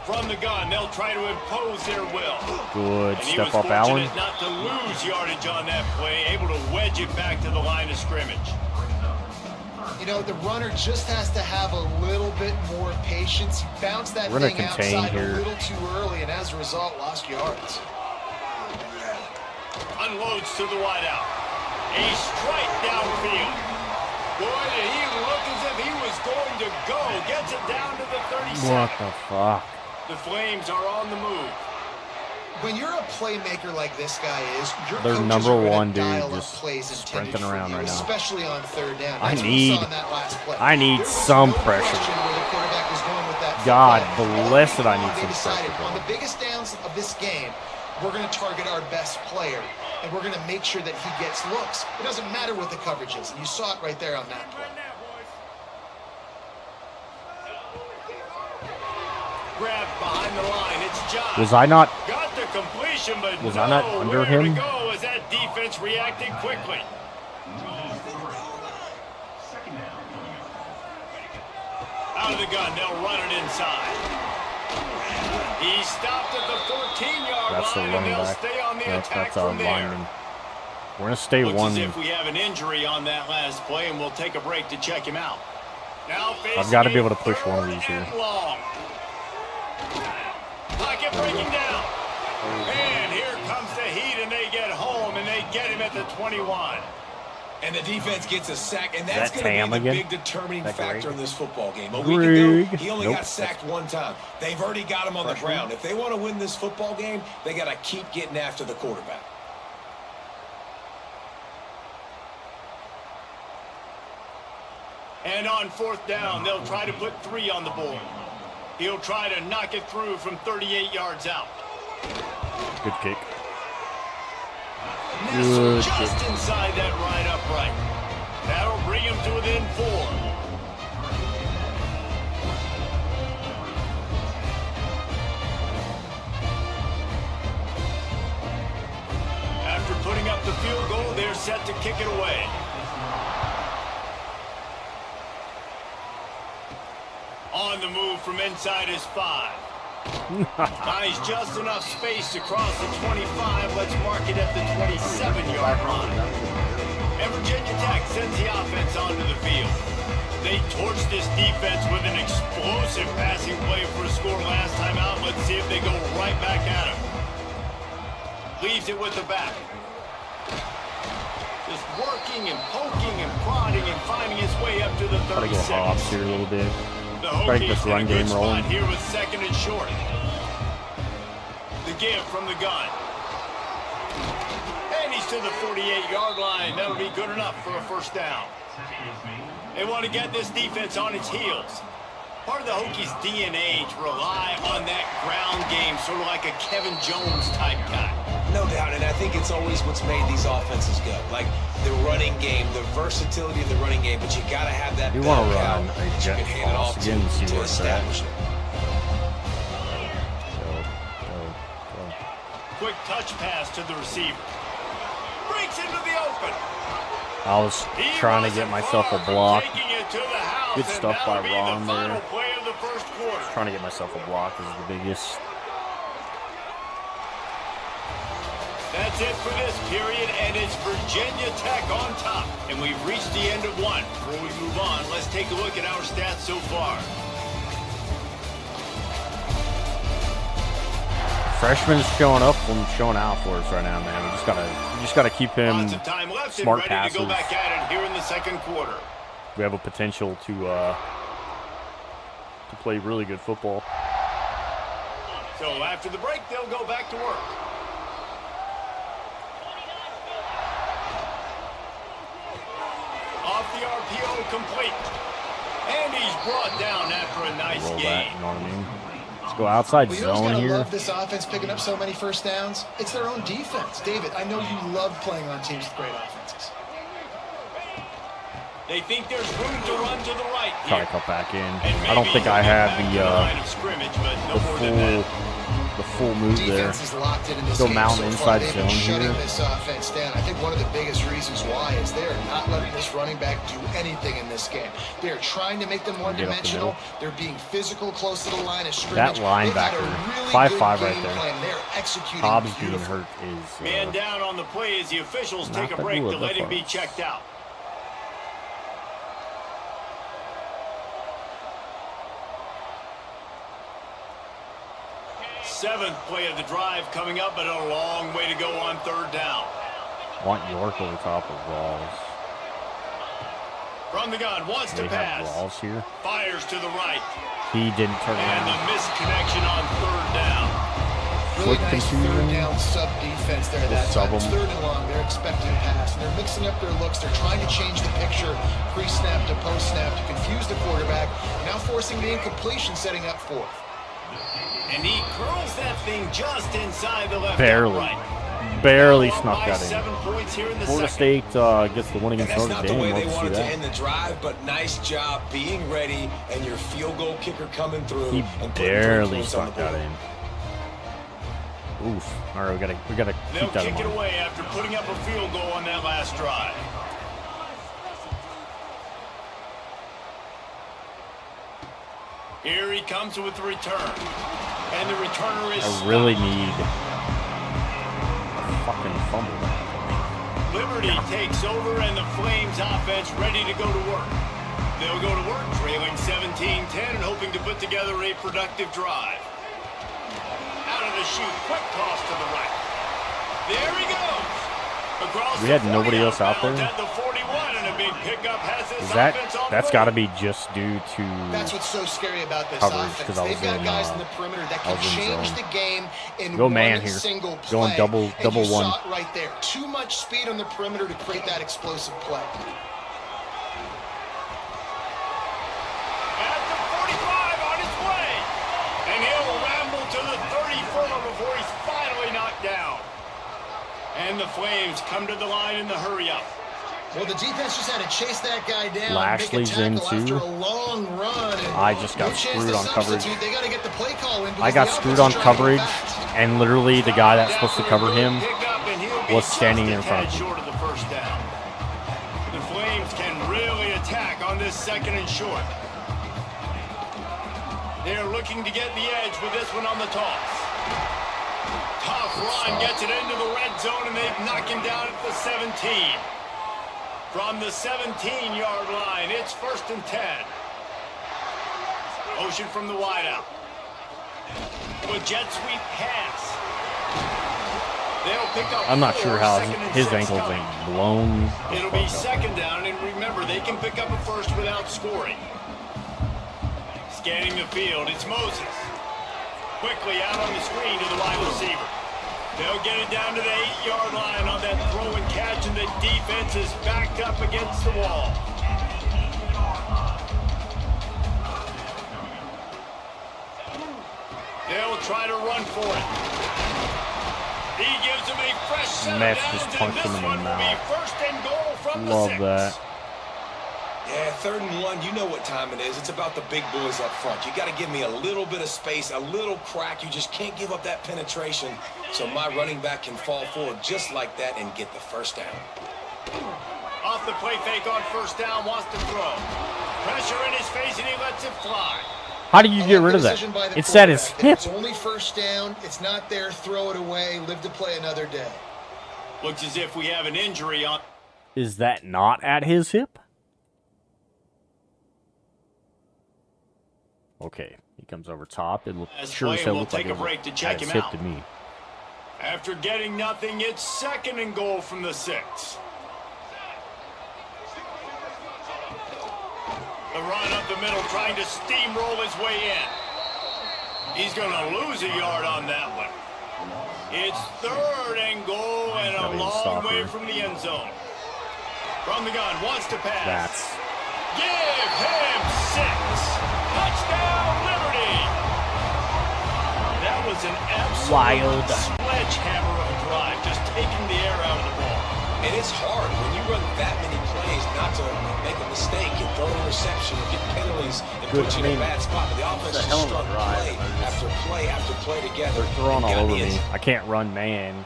B: From the gun, they'll try to impose their will.
A: good.
B: And he
A: Step
B: was
A: up, Allen.
B: fortunate not to lose yardage on that play, able to wedge it back to the line of scrimmage.
D: You know, the runner just has to have a little bit more patience. He bounced that
A: We're gonna
D: thing
A: contain
D: outside
A: here.
D: a little too early, and as a result, lost yards.
B: Unloads to the wideout. A strike downfield. Boy, did he look as if he was going to go. Gets it down to the 37.
A: What the fuck?
B: The Flames are on the move.
D: When you're a playmaker like this guy is, your
A: Their
D: coaches
A: number
D: are gonna
A: one dude
D: dial up
A: just
D: plays intended
A: sprinting
D: for
A: around
D: you,
A: right now.
D: especially on third down.
A: I
D: That's what we saw
A: need-
D: in that last play.
A: I need
D: There was
A: some
D: no
A: pressure.
D: question where the quarterback was going with that
A: God
D: football.
A: bless
D: All
A: it, I
D: along
A: need
D: they
A: some
D: decided
A: pressure,
D: on
A: bro.
D: the biggest downs of this game, we're going to target our best player, and we're going to make sure that he gets looks. It doesn't matter what the coverage is, and you saw it right there on that play.
B: Grab behind the line. It's John.
A: Was I not?
B: Got the completion, but
A: Was I not under
B: nowhere
A: him?
B: to go as that defense reacted quickly. out of the gun. They'll run it inside. He stopped at the 14-yard
A: That's the
B: line, and
A: running
B: they'll
A: back.
B: stay on the attack
A: That's our
B: from there.
A: lineman. We're going to stay
B: Looks
A: one.
B: as if we have an injury on that last play, and we'll take a break to check him out. Now
A: I've got to be able to push one of these here.
B: Long. Pocket breaking down. And here comes the heat, and they get home, and they get him at the 21.
C: And the defense gets a sack, and that's
A: That
C: going to be the
A: again?
C: big determining
A: That
C: factor
A: Greg?
C: in this football game. A week ago,
A: Greg.
C: he only
A: Nope.
C: got sacked one time. They've already got him on the ground. If they want to win this football game, they got to keep getting after the quarterback.
B: And on 4th down, they'll try to put 3 on the board. He'll try to knock it through from 38 yards out.
A: Good kick.
B: Nestled just inside that right upright. That'll bring him to within 4. After putting up the field goal, they're set to kick it away. On the move from inside his 5. Nice, just enough space to cross the 25. Let's mark it at the 27-yard line. And Virginia Tech sends the offense onto the field. They torched this defense with an explosive passing play for a score last time out. Let's see if they go right back at him. Leaves it with the back. Just working and poking and prodding and finding his way up to the
A: Got to go
B: 36.
A: Hobbs here a little bit.
B: The
A: Try to get
B: Hokies
A: this
B: in a
A: run
B: good
A: game rolling.
B: spot here with 2nd and short. The give from the gun. And he's to the 48-yard line. That'll be good enough for a 1st down. They want to get this defense on its heels. Part of the Hokies' DNA to rely on that ground game, sort of like a Kevin Jones type guy.
C: No doubt, and I think it's always what's made these offenses go. Like the running game, the versatility of the running game, but you got to have that
A: You
C: bell
A: want to
C: cow
A: run a
C: that you
A: jet
C: can hand it
A: toss
C: off
A: again and see
C: to
A: where it's at.
C: establish it.
A: Go.
B: Quick touch pass to the receiver. Breaks into the open.
A: I was
B: He
A: trying to get
B: wasn't
A: myself
B: far
A: a
B: from
A: block.
B: taking it to the house,
A: Good
B: and
A: stuff by
B: that'll be
A: Ron
B: the final
A: there.
B: play of the 1st quarter.
A: Trying to get myself a block is the biggest.
B: That's it for this period, and it's Virginia Tech on top. And we've reached the end of 1. Before we move on, let's take a look at our stats so far.
A: Freshman's showing up and showing out for us right now, man. We just gotta keep him
B: Lots of time left
A: smart
B: and ready
A: passes.
B: to go back at it here in the 2nd quarter.
A: We have a potential to play really good football.
B: So after the break, they'll go back to work. Off the RPO, complete. And he's brought down after a nice
A: Roll
B: game.
A: that, you know what I mean? Let's go outside
D: Well, you know who's
A: zone
D: gotta
A: here.
D: love this offense picking up so many 1st downs? It's their own defense. David, I know you love playing on teams with great offenses.
B: They think there's room to run to the right
A: Try
B: here.
A: to cut back in.
B: And
A: I don't
B: maybe
A: think I
B: he'll get
A: had
B: back to the line
A: the
B: of scrimmage, but no more than that.
A: full move there.
D: Defense is locked in this
A: Go
D: game
A: mountain
D: so far.
A: inside
D: They've been
A: zone
D: shutting
A: here.
D: this offense down. I think one of the biggest reasons why is they're not letting this running back do anything in this game. They're trying to make them
A: Get up the
D: one-dimensional.
A: middle.
D: They're being physical close to the line of
A: That
D: scrimmage. They've had a
A: linebacker,
D: really
A: 5'5"
D: good
A: right
D: game
A: there.
D: plan. They're executing
A: Hobbs being
D: beautifully.
A: hurt is
B: Man down on the play as the officials
A: Not
B: take a
A: that
B: break
A: good,
B: to let
A: that
B: him
A: far.
B: be checked out. Seventh play of the drive coming up, but a long way to go on 3rd down.
A: want York over top of Rawls.
B: From the gun, wants to
A: They have
B: pass.
A: Rawls here.
B: Fires to the right.
A: He didn't turn
B: And the
A: around.
B: misconnection on 3rd down.
D: Really
A: Foot
D: nice
A: confusion.
D: 3rd down sub defense there that
A: Sub
D: time. It's
A: 'em.
D: 3rd and long. They're expecting a pass, and they're mixing up their looks. They're trying to change the picture pre-snap to post-snap to confuse the quarterback. Now forcing the incompletion, setting up 4th.
B: And he curls that thing just inside the left
A: Barely.
B: upright.
A: Barely
B: Up
A: snuck
B: by
A: that in.
B: 7 points here in the
A: Florida
B: second.
A: State gets the win
C: And
A: against
C: that's
A: Notre
C: not the
A: Dame.
C: way
A: Love
C: they
A: to see
C: wanted to
A: that.
C: end the drive, but nice job being ready and your field goal kicker coming through.
A: He
C: and putting 3
A: barely
C: points on the
A: snuck that
C: board.
A: in. Oof. All right, we gotta
B: They'll
A: keep that in
B: kick it
A: mind.
B: away after putting up a field goal on that last drive. Here he comes with the return. And the returner is
A: I really need a fucking fumble.
B: Liberty takes over and the Flames offense ready to go to work. They'll go to work trailing 17-10 and hoping to put together a productive drive. Out of the chute, quick toss to the right. There he goes. Across
A: we had nobody else out there.
B: At the 41 and a big pickup has this
A: Is that
B: offense on
A: that's
B: the
A: got to
B: move.
A: be just due to
D: That's what's so scary about this
A: coverage,
D: offense.
A: 'cause I was
D: They've got
A: in,
D: guys in the perimeter that
A: I
D: can
A: was in
D: change
A: zone.
D: the game in
A: Go
D: one
A: man here.
D: single play.
A: Going double
D: and you
A: one.
D: saw it right there. Too much speed on the perimeter to create that explosive play.
B: At the 45 on his way. And he'll ramble to the 34 before he's finally knocked down. And the Flames come to the line in the hurry-up.
D: Well, the defense just had to chase that guy down.
A: Lashley's
D: make a
A: in
D: tackle
A: too.
D: after a long run. And
A: I just got
D: no chance
A: screwed
D: to
A: on coverage.
D: substitute. They got to get the play call in
A: I
D: because
A: got
D: the
A: screwed
D: offense
A: on
D: is trying to go
A: coverage,
D: fast.
A: and literally the guy that's supposed to cover him
B: was
A: was standing in front of me.
B: short of the first down. The Flames can really attack on this second and short. They're looking to get the edge with this one on the toss. Tough run gets it into the red zone, and they knock him down at the 17. From the 17-yard line, it's 1st and 10. Ocean from the wideout. With jet sweep pass. They'll pick up
A: I'm not
B: 4,
A: sure how
B: 2nd and
A: his
B: 6
A: ankles
B: coming.
A: ain't blown.
B: It'll be 2nd down, and remember, they can pick up a first without scoring. Scanning the field, it's Moses. Quickly out on the screen to the wide receiver. They'll get it down to the 8-yard line on that throw and catch, and the defense is backed up against the wall. They'll try to run for it. He gives him a fresh set of
A: Mets
B: downs,
A: just
B: and
A: punched him
B: this
A: in the
B: one will be
A: mouth.
B: 1st and goal from the
A: Love
B: 6.
A: that.
C: Yeah, 3rd and 1, you know what time it is. It's about the big boys up front. You got to give me a little bit of space, a little crack. You just can't give up that penetration so my running back can fall forward just like that and get the first down.
B: Off the play fake on 1st down, wants to throw. Pressure in his face, and he lets it fly.
A: How do you
D: I
A: get
D: like
A: rid
D: the
A: of that?
D: decision by the
A: It's at his
D: quarterback.
A: hip.
D: It's only 1st down. It's not there. Throw it away. Live to play another day.
B: Looks as if we have an injury on.
A: Is that not at his hip? Okay, he comes over top. It
B: As
A: sure as
B: play,
A: hell
B: we'll
A: looks like
B: take a
A: it
B: break to
A: was
B: check
A: at his
B: him
A: hip
B: out.
A: to me.
B: After getting nothing, it's 2nd and goal from the 6. The run up the middle, trying to steamroll his way in. He's going to lose a yard on that one. It's 3rd and goal and a
A: Gotta be a
B: long
A: stopper.
B: way from the end zone. From the gun, wants to pass.
A: That's
B: Give him 6. Touchdown, Liberty. That was an absolute
A: Wild.
B: sledgehammer of a drive, just taking the air out of the ball.
C: And it's hard when you run that many plays not to make a mistake and throw an interception or get penalties and
A: Good.
C: put you
A: I
C: in a
A: mean,
C: bad spot. But the offense
A: it's a
C: just
A: hell of a
C: strung
A: drive.
C: play after play after play together.
A: they're throwing
C: and
A: all
C: got
A: over
C: the
A: me.
C: end.
A: I can't run man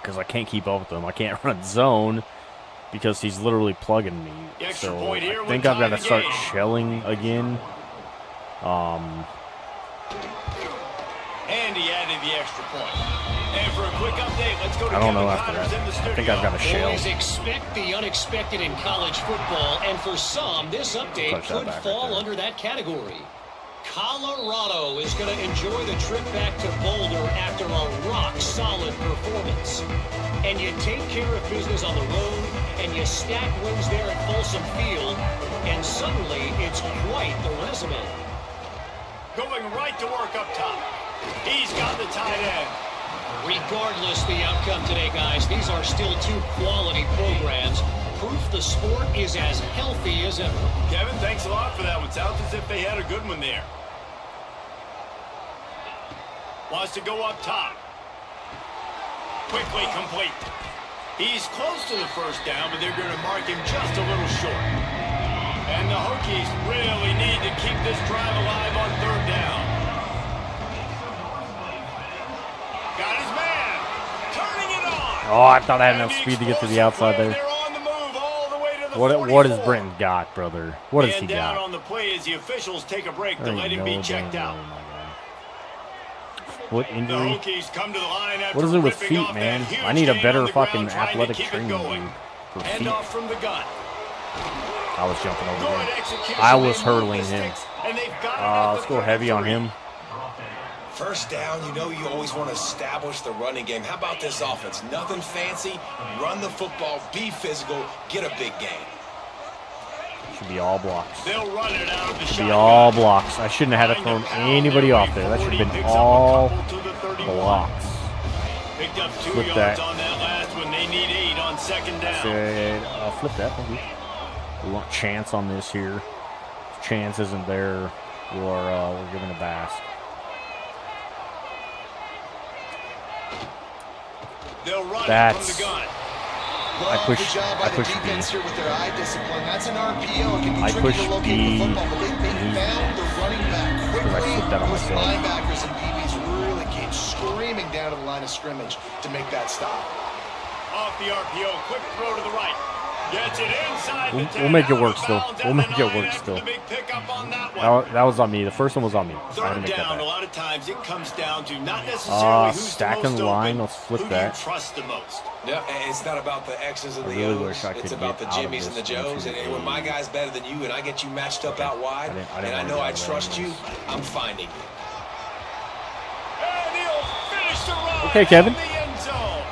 A: because I can't keep up with them. I can't run zone because he's literally plugging me.
B: The extra
A: So
B: point here
A: I
B: would
A: think I've
B: tie
A: got to
B: the
A: start
B: game.
A: shelling again.
B: And he added the extra point. And for a quick update, let's go to
A: I don't
B: Kevin
A: know after
B: Connors
A: that.
B: in the studio.
A: I think I've got a shell.
E: Boys expect the unexpected in college football, and for some, this update
A: Touch that
E: could
A: back right
E: fall
A: there.
E: under that category. Colorado is going to enjoy the trip back to Boulder after a rock-solid performance. And you take care of business on the road, and you stack wins there at Folsom Field, and suddenly it's quite the resume.
B: Going right to work up top. He's got the tight end.
E: Regardless the outcome today, guys, these are still two quality programs. Proof the sport is as healthy as ever.
B: Kevin, thanks a lot for that one. Sounds as if they had a good one there. Wants to go up top. Quickly complete. He's close to the first down, but they're going to mark him just a little short. And the Hokies really need to keep this drive alive on 3rd down. Got his man. Turning it on.
A: Oh, I thought I had
B: And
A: enough
B: the
A: speed to get to the
B: explosive
A: outside
B: play,
A: there.
B: They're on the move all the way to the
A: What
B: 44.
A: has Brenton got, brother? What has he
B: down
A: got?
B: on the play as the officials take a break to
A: There
B: let
A: ain't
B: him be
A: no
B: checked
A: damn
B: out.
A: way, my guy. Foot
B: The
A: injury.
B: Hokies come to the line after
A: What is it with
B: ripping
A: feet,
B: off
A: man?
B: that huge
A: I need a
B: gain
A: better
B: on the
A: fucking
B: ground, trying to
A: athletic
B: keep it
A: training
B: going.
A: dude for
B: Hand
A: feet.
B: off from the gun.
A: I was jumping over
B: Good
A: him.
B: execution.
A: I was
B: They move
A: hurling
B: the
A: him.
B: sticks, and they've got it at
A: Let's
B: the
A: go heavy on
B: 33.
A: him.
C: First down, you know you always want to establish the running game. How about this offense? Nothing fancy. Run the football, be physical, get a big gain.
A: Should be all blocks.
B: They'll run it out of the
A: Should
B: shotgun.
A: be all blocks. I shouldn't have had to
B: Trying
A: throw
B: to pound
A: anybody
B: their
A: off
B: way
A: there. That should
B: forward.
A: have
B: He
A: been
B: picks up a
A: all
B: couple to the 31.
A: blocks.
B: Picked up 2
A: Flip
B: yards
A: that.
B: on that last one. They need 8 on second down.
A: Flip that. Maybe. We want chance on this here. If chance isn't there, we're giving a bask.
B: They'll run it
A: That's-
B: from the gun.
A: I push-
D: Good job by
A: I
D: the
A: push
D: defense
A: B.
D: here with their eye discipline. That's an RPO. It can be
A: I
D: tricky
A: push
D: to locate
A: B.
D: the football, but they found the running back quickly.
A: flipped that on
D: Those
A: myself.
D: linebackers and DBs really came screaming down to the line of scrimmage to make that stop.
B: Off the RPO, quick throw to the right. Gets it inside the 10,
A: We'll make it
B: out
A: work
B: of
A: still.
B: bounds
A: We'll
B: at
A: make
B: the
A: it
B: 9
A: work
B: after
A: still.
B: the big pickup on that one.
A: That was on me. The first one was on me. I had to
B: Third
A: make that
B: down, a
A: back.
B: lot of times it comes down to not necessarily who's
A: stacking
B: the most
A: line,
B: open,
A: let's flip
B: who
A: that.
B: do you trust the most?
C: Yeah, and it's not about the X's and
A: I
C: the
A: really
C: O's.
A: wish I
C: It's
A: could
C: about the
A: get out of
C: Jimmies and the
A: this
C: Joes.
A: into
C: And when my
A: a-
C: guy's better than you and I get you matched up out wide,
A: I didn't
C: and I
A: wanna
C: know
A: go
C: I
A: down
C: trust
A: there.
C: you, I'm finding you.
B: And he'll finish the run
A: Okay, Kevin.
B: in the end zone.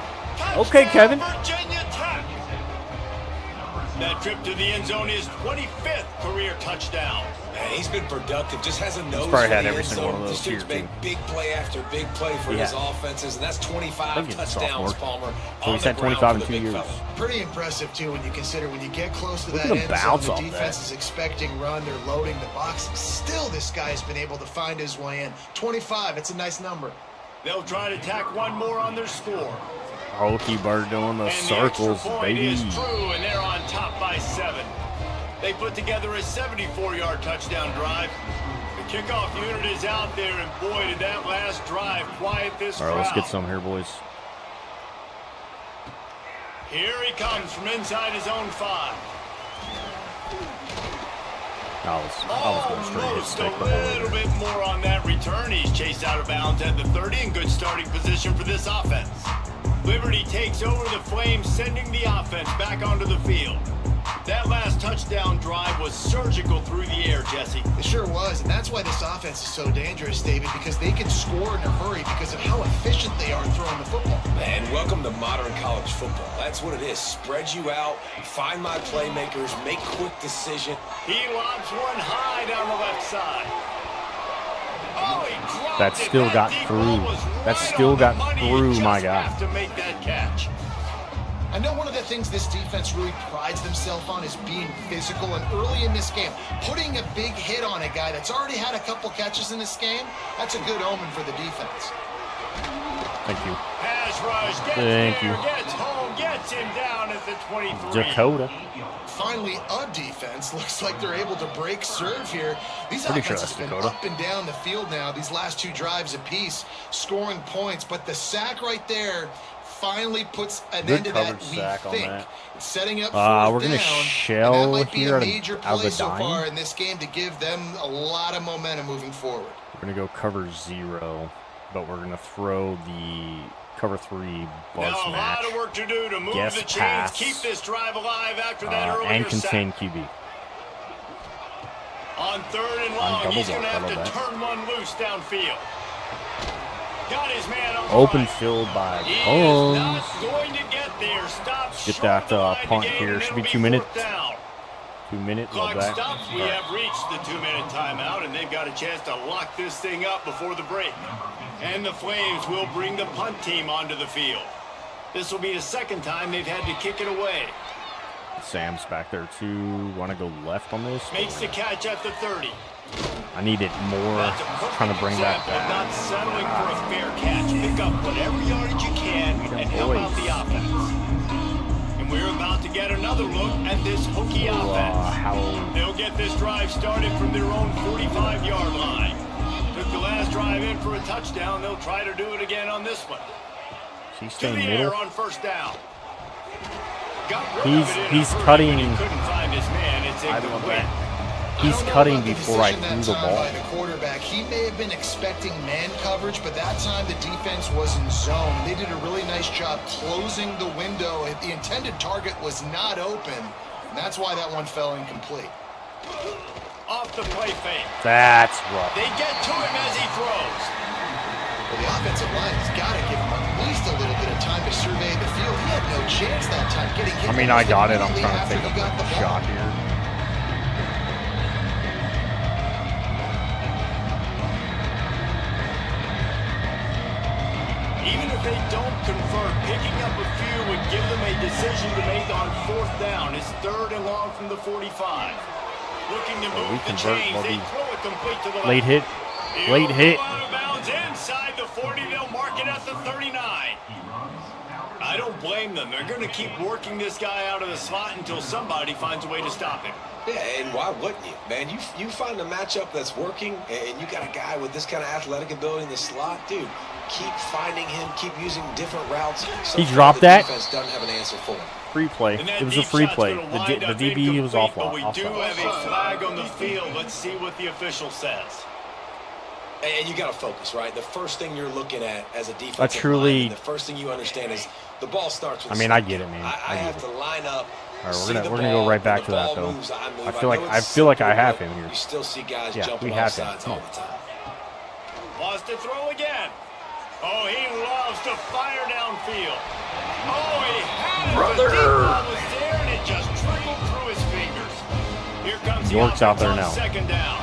A: Okay,
B: Touchdown,
A: Kevin.
B: Virginia Tech. That trip to the end zone is 25th career touchdown.
C: Man, he's been productive. Just has a nose
A: probably
C: for
A: had
C: the
A: every
C: end
A: single
C: zone.
A: one of those
C: This dude's
A: here,
C: made
A: too.
C: big play after big play for his
A: Yeah.
C: offenses, and that's
A: I
C: 25
A: think he's a
C: touchdowns,
A: sophomore.
C: Palmer.
A: So
C: on
A: he's
C: the
A: had
C: ground
A: 25
C: for
A: in
C: the
A: 2
C: big
A: years.
C: fella.
D: Pretty impressive, too, when you consider when you get close to
A: Look
D: that
A: at him
D: end zone,
A: bounce
D: the
A: off
D: defense
A: that.
D: is expecting run. They're loading the box. Still, this guy's been able to find his way in. 25, it's a nice number.
B: They'll try to tack one more on their score.
A: Hokie bird doing the
B: And
A: circles,
B: the extra point
A: baby.
B: is true, and they're on top by 7. They put together a 74-yard touchdown drive. The kickoff unit is out there, and boy, did that last drive quiet this
A: All right,
B: crowd.
A: let's get some here, boys.
B: Here he comes from inside his own 5.
A: I was going straight hit
B: Almost
A: stick
B: a
A: the whole way
B: little
A: there.
B: bit more on that return. He's chased out of bounds at the 30 in good starting position for this offense. Liberty takes over the Flames, sending the offense back onto the field. That last touchdown drive was surgical through the air, Jesse.
D: It sure was, and that's why this offense is so dangerous, David, because they can score in a hurry because of how efficient they are throwing the football.
C: Man, welcome to modern college football. That's what it is. Spread you out, find my playmakers, make quick decisions.
B: He lobs one high down the left side. Oh, he dropped
A: That
B: it.
A: still got
B: deep
A: through.
B: ball was
A: That
B: right
A: still
B: on the
A: got
B: money.
A: through,
B: He
A: my
B: just
A: guy.
B: have to make that catch.
D: I know one of the things this defense really prides themselves on is being physical, and early in this game, putting a big hit on a guy that's already had a couple catches in this game, that's a good omen for the defense.
A: Thank you.
B: Pass rush, gets
A: Thank
B: there,
A: you.
B: gets home, gets him down at the 23.
A: Dakota.
D: Finally, a defense looks like they're able to break serve here. These
A: Pretty sure
D: offenses
A: that's
D: have been
A: Dakota.
D: up and down the field now, these last 2 drives apiece, scoring points, but the sack right there finally puts an
A: Good
D: end to that,
A: coverage
D: we
A: sack on
D: think.
A: that.
D: It's setting up
A: We're
D: fourth
A: gonna
D: down,
A: shell
D: and that might be
A: here
D: a
A: out of-
D: major
A: out of
D: play
A: the
D: so
A: dime.
D: far in this game to give them a lot of momentum moving forward.
A: We're going to go cover 0, but we're going to throw the cover 3 buzz
B: Now a
A: match.
B: lot of work to do to move
A: Guess
B: the chains,
A: pass.
B: keep this drive alive after that earlier
A: And
B: sack.
A: contain QB.
B: On 3rd and long,
A: double
B: he's going to
A: block,
B: have to
A: I love that.
B: turn one loose downfield. Got his man on the
A: Open
B: right.
A: field by
B: He is
A: Bones.
B: not going to get there. Stop
A: Get
B: short
A: that
B: of the line to
A: punt
B: gain,
A: here.
B: and
A: Should
B: it'll
A: be 2 minutes.
B: fourth down.
A: 2 minutes.
B: Clock
A: back.
B: stops. We have reached the 2-minute timeout, and they've got a chance to lock this thing up before the break. And the Flames will bring the punt team onto the field. This will be the second time they've had to kick it away.
A: Sam's back there too. Want to go left on this?
B: Makes the catch at the 30.
A: I need it more.
B: That's a perfect
A: Trying to bring that
B: example of
A: back.
B: not settling for a fair catch. Pick up whatever yardage you can and help out the offense. And we're about to get another look at this Hokie offense.
A: How
B: They'll get this drive started from their own 45-yard line. Took the last drive in for a touchdown. They'll try to do it again on this one.
A: he's
B: To
A: staying
B: the
A: middle.
B: air on 1st down. Got rid of it in a
A: He's
B: hurry,
A: cutting.
B: but he couldn't find
A: He's cutting before I threw the ball.
D: By the quarterback. He may have been expecting man coverage, but that time the defense was in zone. They did a really nice job closing the window. The intended target was not open, and that's why that one fell incomplete.
B: Off the play fake.
A: That's rough.
B: They get to him as he throws.
D: Well, the offensive line has got to give him at least a little bit of time to survey the field. He had no chance that time getting hit.
A: I mean, I got it. I'm trying to take a shot here.
B: Even if they don't convert, picking up a few would give them a decision to make on 4th down. It's 3rd and long from the 45. Looking to move the chains. They throw it complete to the left.
A: Late hit. Late hit.
B: Out of bounds inside the 40. They'll mark it at the 39. I don't blame them. They're going to keep working this guy out of the slot until somebody finds a way to stop him.
C: Yeah, and why wouldn't you, man? You find a matchup that's working, and you got a guy with this kind of athletic ability in the slot, dude. Keep finding him. Keep using different routes.
A: He dropped that.
C: Defense doesn't have an answer for him.
A: Free play. It was a free play. The DB was off.
B: But we do have a flag on the field. Let's see what the official says.
C: And you got to focus, right? The first thing you're looking at as a defensive
A: lineman,
C: the first thing you understand is the ball starts with.
A: I mean, I get it, man.
C: I have to line up.
A: All right, we're gonna go right back to that though. I feel like I have him here.
C: You still see guys jumping
A: we have
C: off sides all the time.
B: Lost to throw again. Oh, he loves to fire downfield. Oh, he had it.
A: Brother.
B: The deep ball was there, and it just trickled through his fingers. Here comes the
A: York's out there
B: offense
A: now.
B: on 2nd down.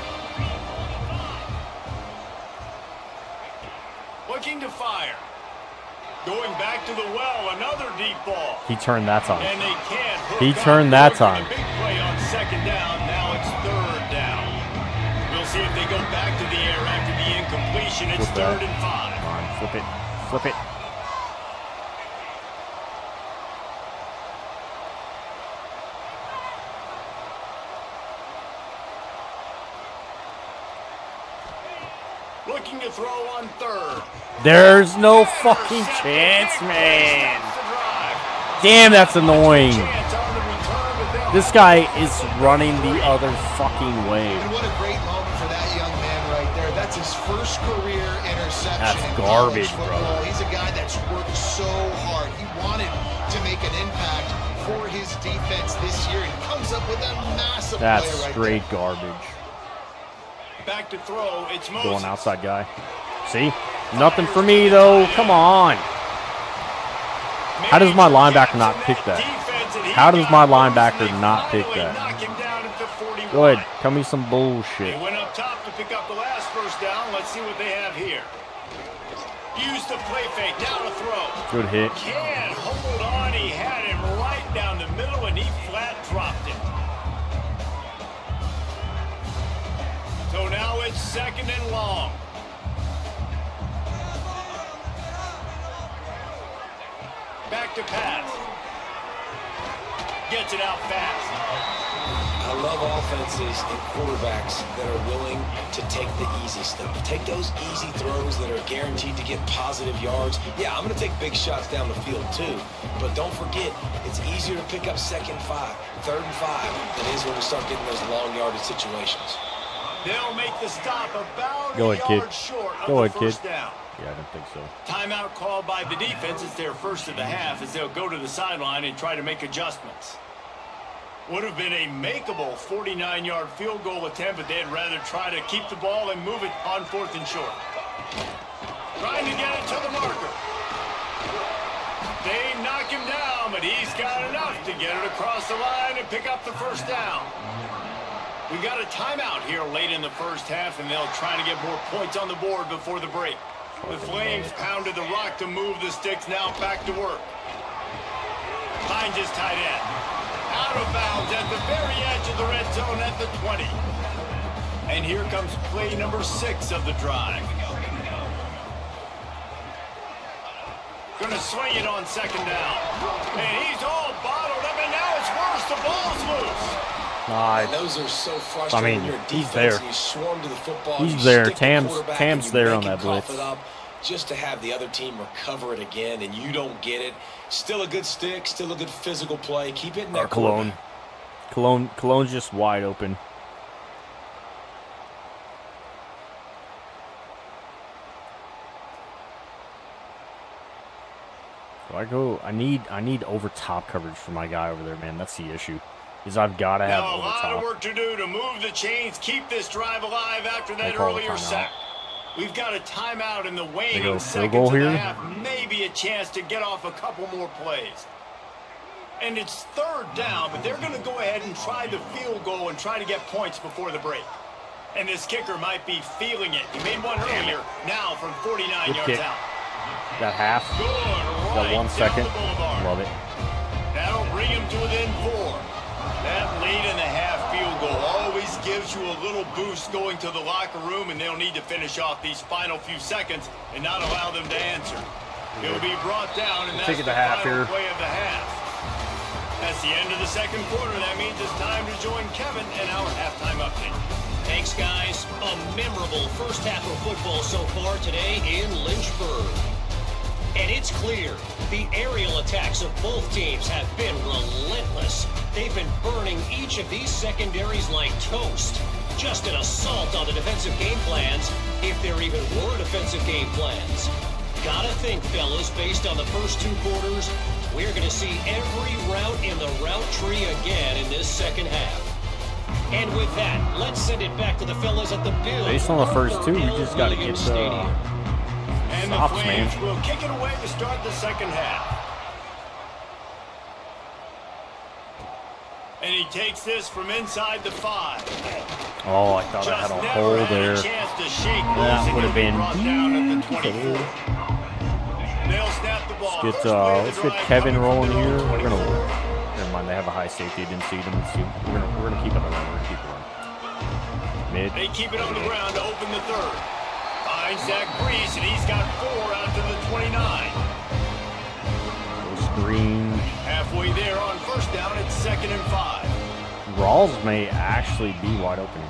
B: Looking to fire. Going back to the well, another deep ball.
A: He turned that time.
B: And they can't hook
A: He
B: up.
A: turned that time.
B: Big play on 2nd down. Now it's 3rd down. We'll see if they go back to the air after the incompletion. It's 3rd and 5.
A: Come on, flip it. Flip it.
B: Looking to throw on 3rd.
A: There's no fucking chance, man. Damn, that's annoying. This guy is running the other fucking way.
D: And what a great moment for that young man right there. That's his first career interception.
A: That's
D: in
A: garbage,
D: college
A: bro.
D: football. He's a guy that's worked so hard. He wanted to make an impact for his defense this year. He comes up with a massive
A: That's
D: play right
A: straight
D: there.
A: garbage.
B: Back to throw. It's Moses.
A: Going outside guy. See? Nothing for me, though. Come on. How does my linebacker not pick that? How does my linebacker not pick that? Go ahead. Tell me some bullshit.
B: They went up top to pick up the last 1st down. Let's see what they have here. Use the play fake. Down to throw.
A: Good hit.
B: Can't hold on. He had him right down the middle, and he flat dropped it. So now it's 2nd and long. Back to pass. Gets it out fast.
C: I love offenses and quarterbacks that are willing to take the easy stuff. Take those easy throws that are guaranteed to get positive yards. Yeah, I'm going to take big shots down the field too. But don't forget, it's easier to pick up 2nd and 5, 3rd and 5 than it is when we start getting those long yardage situations.
B: They'll make the stop about
A: Go
B: a
A: ahead, kid.
B: yard short of
A: Go
B: the
A: ahead, kid.
B: 1st down.
A: Yeah, I don't think so.
B: Timeout called by the defense. It's their first of the half as they'll go to the sideline and try to make adjustments. Would have been a makeable 49-yard field goal attempt, but they'd rather try to keep the ball and move it on 4th and short. Trying to get it to the marker. They knock him down, but he's got enough to get it across the line and pick up the 1st down. We got a timeout here late in the 1st half, and they'll try to get more points on the board before the break. The Flames pounded the rock to move the sticks, now back to work. Finds his tight end. Out of bounds at the very edge of the red zone at the 20. And here comes play number 6 of the drive. Gonna swing it on 2nd down. And he's all bottled up, and now it's worse. The ball's loose.
C: And those are so frustrating.
A: I mean,
C: You're
A: he's
C: defense
A: there.
C: and you swarm to the football.
A: He's
C: you
A: there.
C: stick the
A: Tam's
C: quarterback and you
A: there
C: make
A: on
C: him
A: that
C: cough
A: blitz.
C: it up just to have the other team recover it again, and you don't get it. Still a good stick, still a good physical play. Keep it in there.
A: Cologne. Cologne's just wide open. I go, I need over top coverage for my guy over there, man. That's the issue. Is I've got to have
B: Now, a
A: over
B: lot
A: top.
B: of work to do to move the chains, keep this drive alive after that earlier sack. We've got a timeout in the waning seconds of the half. Maybe a chance to get off a couple more plays. And it's third down, but they're going to go ahead and try the field goal and try to get points before the break. And this kicker might be feeling it. He made one earlier, now from 49 yards out.
A: Got half. Got 1 second. Love it.
B: That'll bring him to within 4. That late in the half field goal always gives you a little boost going to the locker room, and they'll need to finish off these final few seconds and not allow them to answer. He'll be brought down, and that's the final play of the half. That's the end of the second quarter. That means it's time to join Kevin in our halftime update.
E: Thanks, guys. A memorable first half of football so far today in Lynchburg. And it's clear the aerial attacks of both teams have been relentless. They've been burning each of these secondaries like toast. Just an assault on the defensive game plans, if there even were defensive game plans. Gotta think, fellas, based on the first 2 quarters, we're going to see every route in the route tree again in this second half. And with that, let's send it back to the fellas at the Bill.
A: Based on the first 2, we just got to get
E: Stadium.
B: And the Flames will kick it away to start the second half. And he takes this from inside the 5.
A: Oh, I thought I had a hole there. That would have been beautiful. Let's get Kevin rolling here. We're gonna. Never mind, they have a high safety. Didn't see them. We're gonna keep it on. We're gonna keep it on. Mid.
B: They keep it on the ground to open the third. Finds Zach Brees, and he's got 4 out to the 29.
A: Screen.
B: Halfway there on first down, it's 2nd and 5.
A: Rawls may actually be wide open.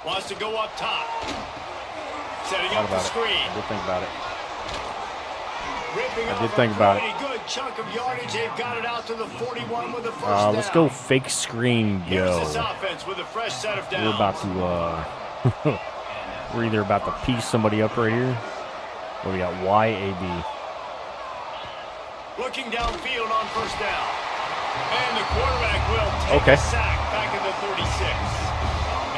B: Wants to go up top. Setting up the screen.
A: I did think about it.
B: I did think about it. Good chunk of yardage. They've got it out to the 41 with the first down.
A: Let's go fake screen, yo.
B: This offense with a fresh set of downs.
A: We're about to we're either about to piece somebody up right here, or we got YAB.
B: Looking downfield on first down. And the quarterback will take a sack back at the 36.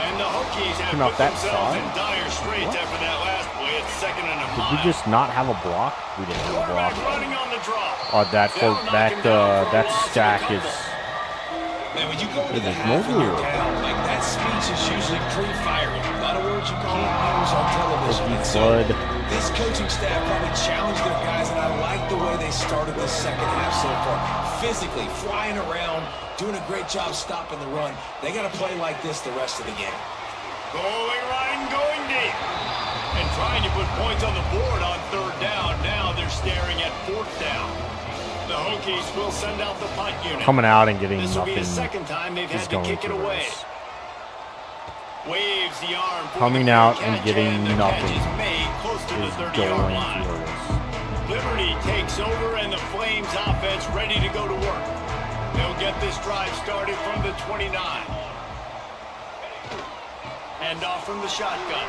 B: And the Hokies have put themselves in dire straits after that last play. It's 2nd and 5.
A: Did we just not have a block? We didn't have a block.
B: Running on the draw.
A: Oh, that stack is.
C: Man, when you go into the half and you're down, like that speech is usually pretty fiery. A lot of words you can't use on television. And so this coaching staff probably challenged their guys, and I like the way they started this second half so far. Physically, flying around, doing a great job stopping the run. They got to play like this the rest of the game.
B: Going right and going deep. And trying to put points on the board on third down. Now they're staring at 4th down. The Hokies will send out the punt unit.
A: Coming out and getting
B: this
A: nothing.
B: This will be the 2nd time they've had to kick it away. Waves the arm.
A: Coming out and getting nothing
B: is made close to the 30-yard line. Liberty takes over, and the Flames offense ready to go to work. They'll get this drive started from the 29. Hand off from the shotgun.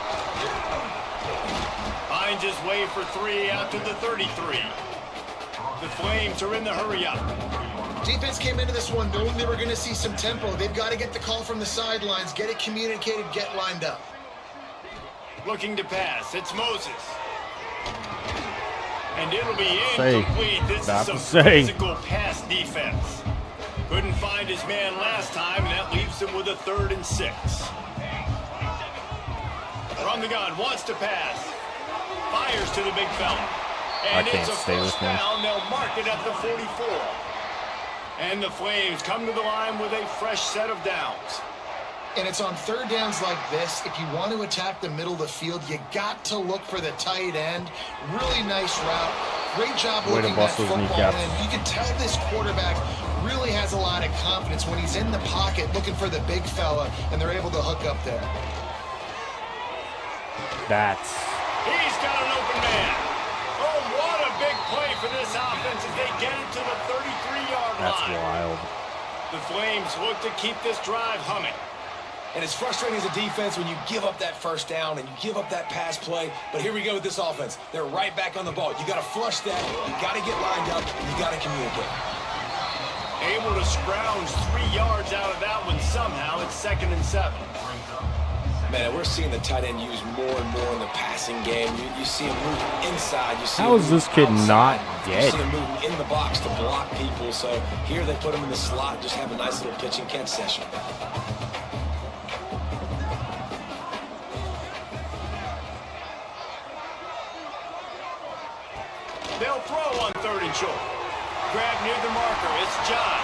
B: Finds his way for 3 out to the 33. The Flames are in the hurry-up.
D: Defense came into this one knowing they were going to see some tempo. They've got to get the call from the sidelines, get it communicated, get lined up.
B: Looking to pass. It's Moses. And it'll be incomplete. This is some physical pass defense. Couldn't find his man last time, and that leaves him with a 3rd and 6. From the gun, wants to pass. Fires to the big fella. And it's a first down. They'll mark it at the 44. And the Flames come to the line with a fresh set of downs.
D: And it's on third downs like this. If you want to attack the middle of the field, you got to look for the tight end. Really nice route. Great job looking that football in. You can tell this quarterback really has a lot of confidence when he's in the pocket looking for the big fella, and they're able to hook up there.
B: He's got an open man. Oh, what a big play for this offense as they get it to the 33-yard line.
A: That's wild.
B: The Flames look to keep this drive humming.
C: And it's frustrating as a defense when you give up that first down and you give up that pass play. But here we go with this offense. They're right back on the ball. You got to flush that. You got to get lined up. You got to communicate.
B: Able to scrounge 3 yards out of that one somehow. It's 2nd and 7.
C: Man, we're seeing the tight end used more and more in the passing game. You see him move inside. You see
A: How is this kid not dead?
C: You see him moving in the box to block people. So here they put him in the slot, just have a nice little pitch and catch session.
B: They'll throw on 3rd and short. Grab near the marker. It's John.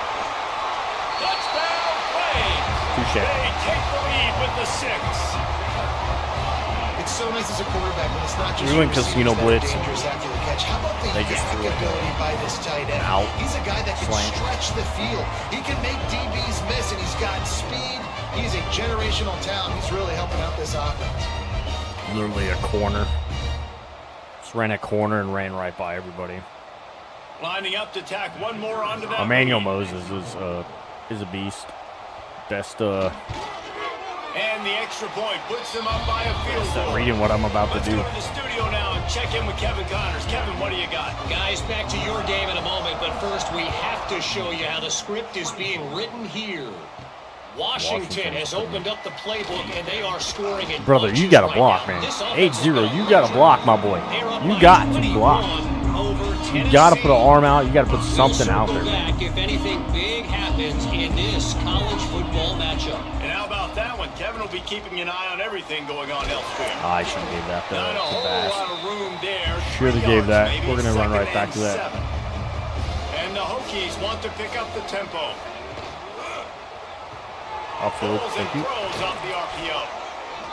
B: Touchdown, Flames.
A: Touché.
B: They take the lead with the 6.
D: It's so nice as a quarterback when it's not just
A: We went
D: your
A: casino
D: receivers that are
A: blitz.
D: dangerous after the catch. How about the
A: They just
D: yak
A: threw it
D: ability by this tight end?
A: out.
D: He's a guy that can
A: Slant.
D: stretch the field. He can make DBs miss, and he's got speed. He's a generational talent. He's really helping out this offense.
A: Literally a corner. Just ran a corner and ran right by everybody.
B: Lining up to tack one more onto that.
A: Emmanuel
B: lead.
A: Moses is a beast. Best
B: And the extra point puts them up by a field goal.
A: reading what I'm about to
B: Let's
A: do.
B: go to the studio now and check in with Kevin Connors. Kevin, what do you got?
E: Guys, back to your game in a moment, but first we have to show you how the script is being written here. Washington has opened up the playbook, and they are scoring in
A: Brother, you
E: bunches
A: got to
E: right
A: block,
E: now.
A: man.
E: This offense
A: 8-0,
E: has
A: you got to block, my boy.
E: They're up
A: You
E: by
A: got to
E: 21
A: block.
E: over
A: You got to put an
E: Tennessee.
A: arm out. You got to put something
E: We'll
A: out
E: circle
A: there.
E: back if anything big happens in this college football matchup.
B: And how about that one? Kevin will be keeping an eye on everything going on elsewhere.
A: I should have gave that
B: Not a
A: to
B: whole
A: Bass.
B: lot of room there.
A: Should have
B: 3
A: gave that.
B: yards, maybe.
A: We're gonna run
B: 2nd
A: right back to
B: and
A: that.
B: 7. And the Hokies want to pick up the tempo.
A: Upfield,
B: Pulls and
A: thank you.
B: throws off the RPO.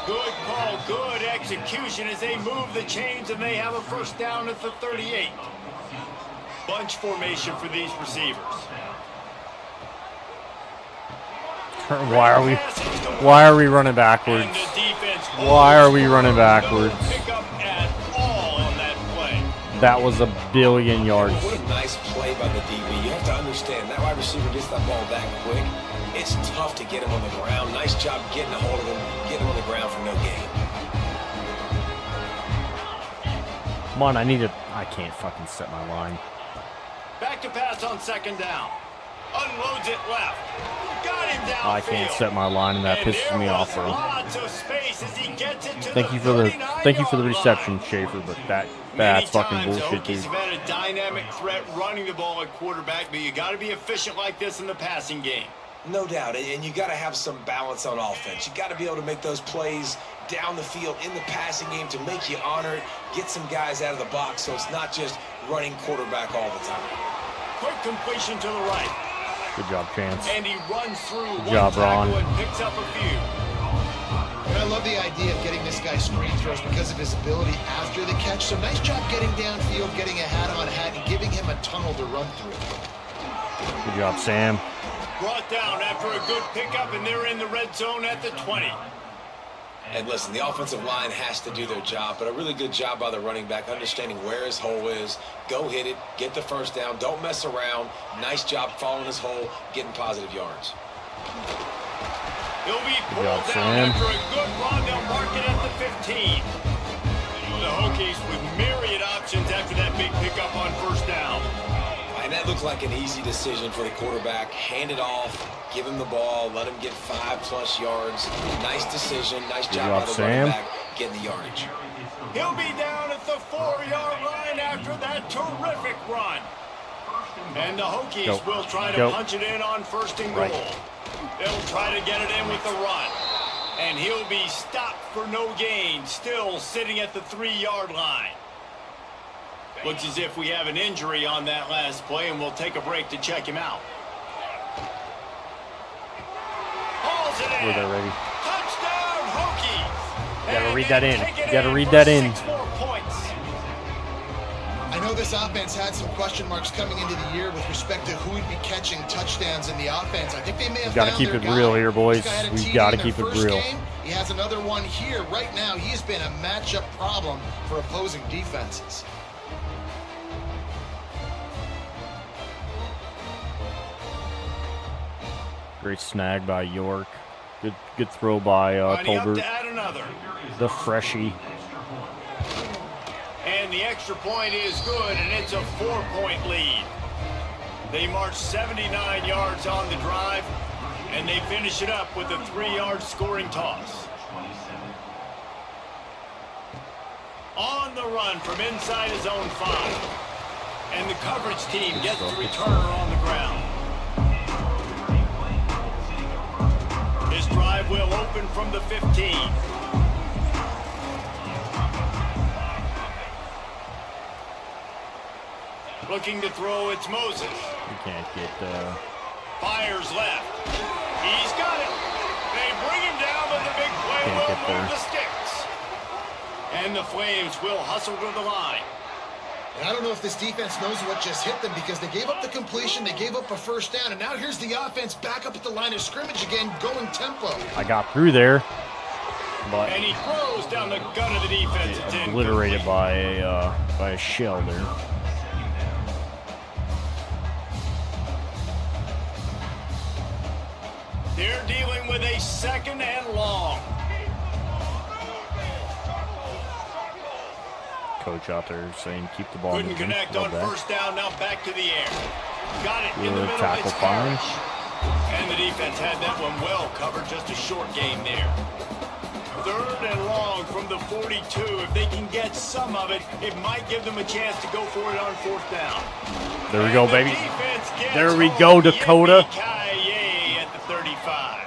B: Good call, good execution as they move the chains and they have a first down at the 38. Bunch formation for these receivers.
A: Why are we running backwards?
B: And the defense
A: Why are we
B: holds
A: running
B: no
A: backwards?
B: pickup at all on that play.
A: That was a billion yards.
C: What a nice play by the DB. You have to understand, that wide receiver gets that ball that quick. It's tough to get him on the ground. Nice job getting a hold of him, getting him on the ground for no gain.
A: Come on, I can't fucking set my line.
B: Back to pass on 2nd down. Unloads it left. Got him downfield.
A: I can't set my line, and that pisses me off, bro.
B: Lots of space as he gets it to
A: Thank you for the
B: 39-yard
A: reception,
B: line.
A: Schaefer, but that's
B: Many
A: fucking
B: times
A: bullshit,
B: the
A: dude.
B: Hokies have had a dynamic threat running the ball at quarterback, but you got to be efficient like this in the passing game.
C: No doubt, and you got to have some balance on offense. You got to be able to make those plays down the field in the passing game to make you honor it, get some guys out of the box so it's not just running quarterback all the time.
B: Quick completion to the right.
A: Good job, Chance.
B: And he runs through
A: Good
B: one
A: job,
B: tackle
A: Ron.
B: and picks up a few.
D: And I love the idea of getting this guy screen throws because of his ability after the catch. So nice job getting downfield, getting a hat-on-hat, and giving him a tunnel to run through.
A: Good job, Sam.
B: Brought down after a good pickup, and they're in the red zone at the 20.
C: And listen, the offensive line has to do their job, but a really good job by the running back, understanding where his hole is. Go hit it, get the first down, don't mess around. Nice job following his hole, getting positive yards.
B: He'll be
A: Good
B: pulled
A: job,
B: down
A: Sam.
B: after a good run. They'll mark it at the 15. The Hokies with myriad options after that big pickup on first down.
C: And that looked like an easy decision for the quarterback. Hand it off, give him the ball, let him get 5+ yards. Nice decision, nice job by the
A: Sam.
C: running back getting the yardage.
B: He'll be down at the 4-yard line after that terrific run. And the Hokies
A: Go.
B: will try to
A: Go.
B: punch it in on 1st and goal.
A: Right.
B: They'll try to get it in with the run. And he'll be stopped for no gain, still sitting at the 3-yard line. Looks as if we have an injury on that last play, and we'll take a break to check him out. Hauls it in.
A: Were they ready?
B: Touchdown, Hokies.
A: You gotta
B: And
A: read
B: they
A: that in.
B: take it
A: You gotta read
B: for
A: that in.
B: 6 more points.
D: I know this offense had some question marks coming into the year with respect to who would be catching touchdowns in the offense. I think they may have
A: Gotta
D: found
A: keep
D: their
A: it
D: guy.
A: real here, boys.
D: This guy had a
A: We've
D: TD
A: gotta
D: in their
A: keep it
D: first
A: real.
D: game. He has another one here. Right now, he's been a matchup problem for opposing defenses.
A: Great snag by York. Good throw by
B: Lining up
A: Tolbert.
B: to add another.
A: The freshie.
B: And the extra point is good, and it's a 4-point lead. They march 79 yards on the drive, and they finish it up with a 3-yard scoring toss. On the run from inside his own 5. And the coverage team gets the returner on the ground. His drive will open from the 15. Looking to throw, it's Moses.
A: You can't get
B: Fires left. He's got it. They bring him down, but the big play
A: Can't get
B: will move
A: there.
B: the sticks. And the Flames will hustle to the line.
D: And I don't know if this defense knows what just hit them because they gave up the completion, they gave up a first down, and now here's the offense back up at the line of scrimmage again, going tempo.
A: I got through there, but
B: And he throws down the gun of the defense. It's
A: obliterated
B: incomplete.
A: by a shell there.
B: They're dealing with a 2nd and long.
A: Coach out there saying keep the ball
B: Couldn't
A: moving.
B: connect
A: Love
B: on
A: that.
B: first down, now back to the air. Got it in the
A: Good
B: middle,
A: tackle,
B: it's
A: fine.
B: Parrish. And the defense had that one well covered, just a short gain there. 3rd and long from the 42. If they can get some of it, it might give them a chance to go for it on 4th down.
A: There we go,
B: And the
A: baby.
B: defense gets
A: There we
B: home.
A: go, Dakota.
B: Yippee-ki-yay at the 35.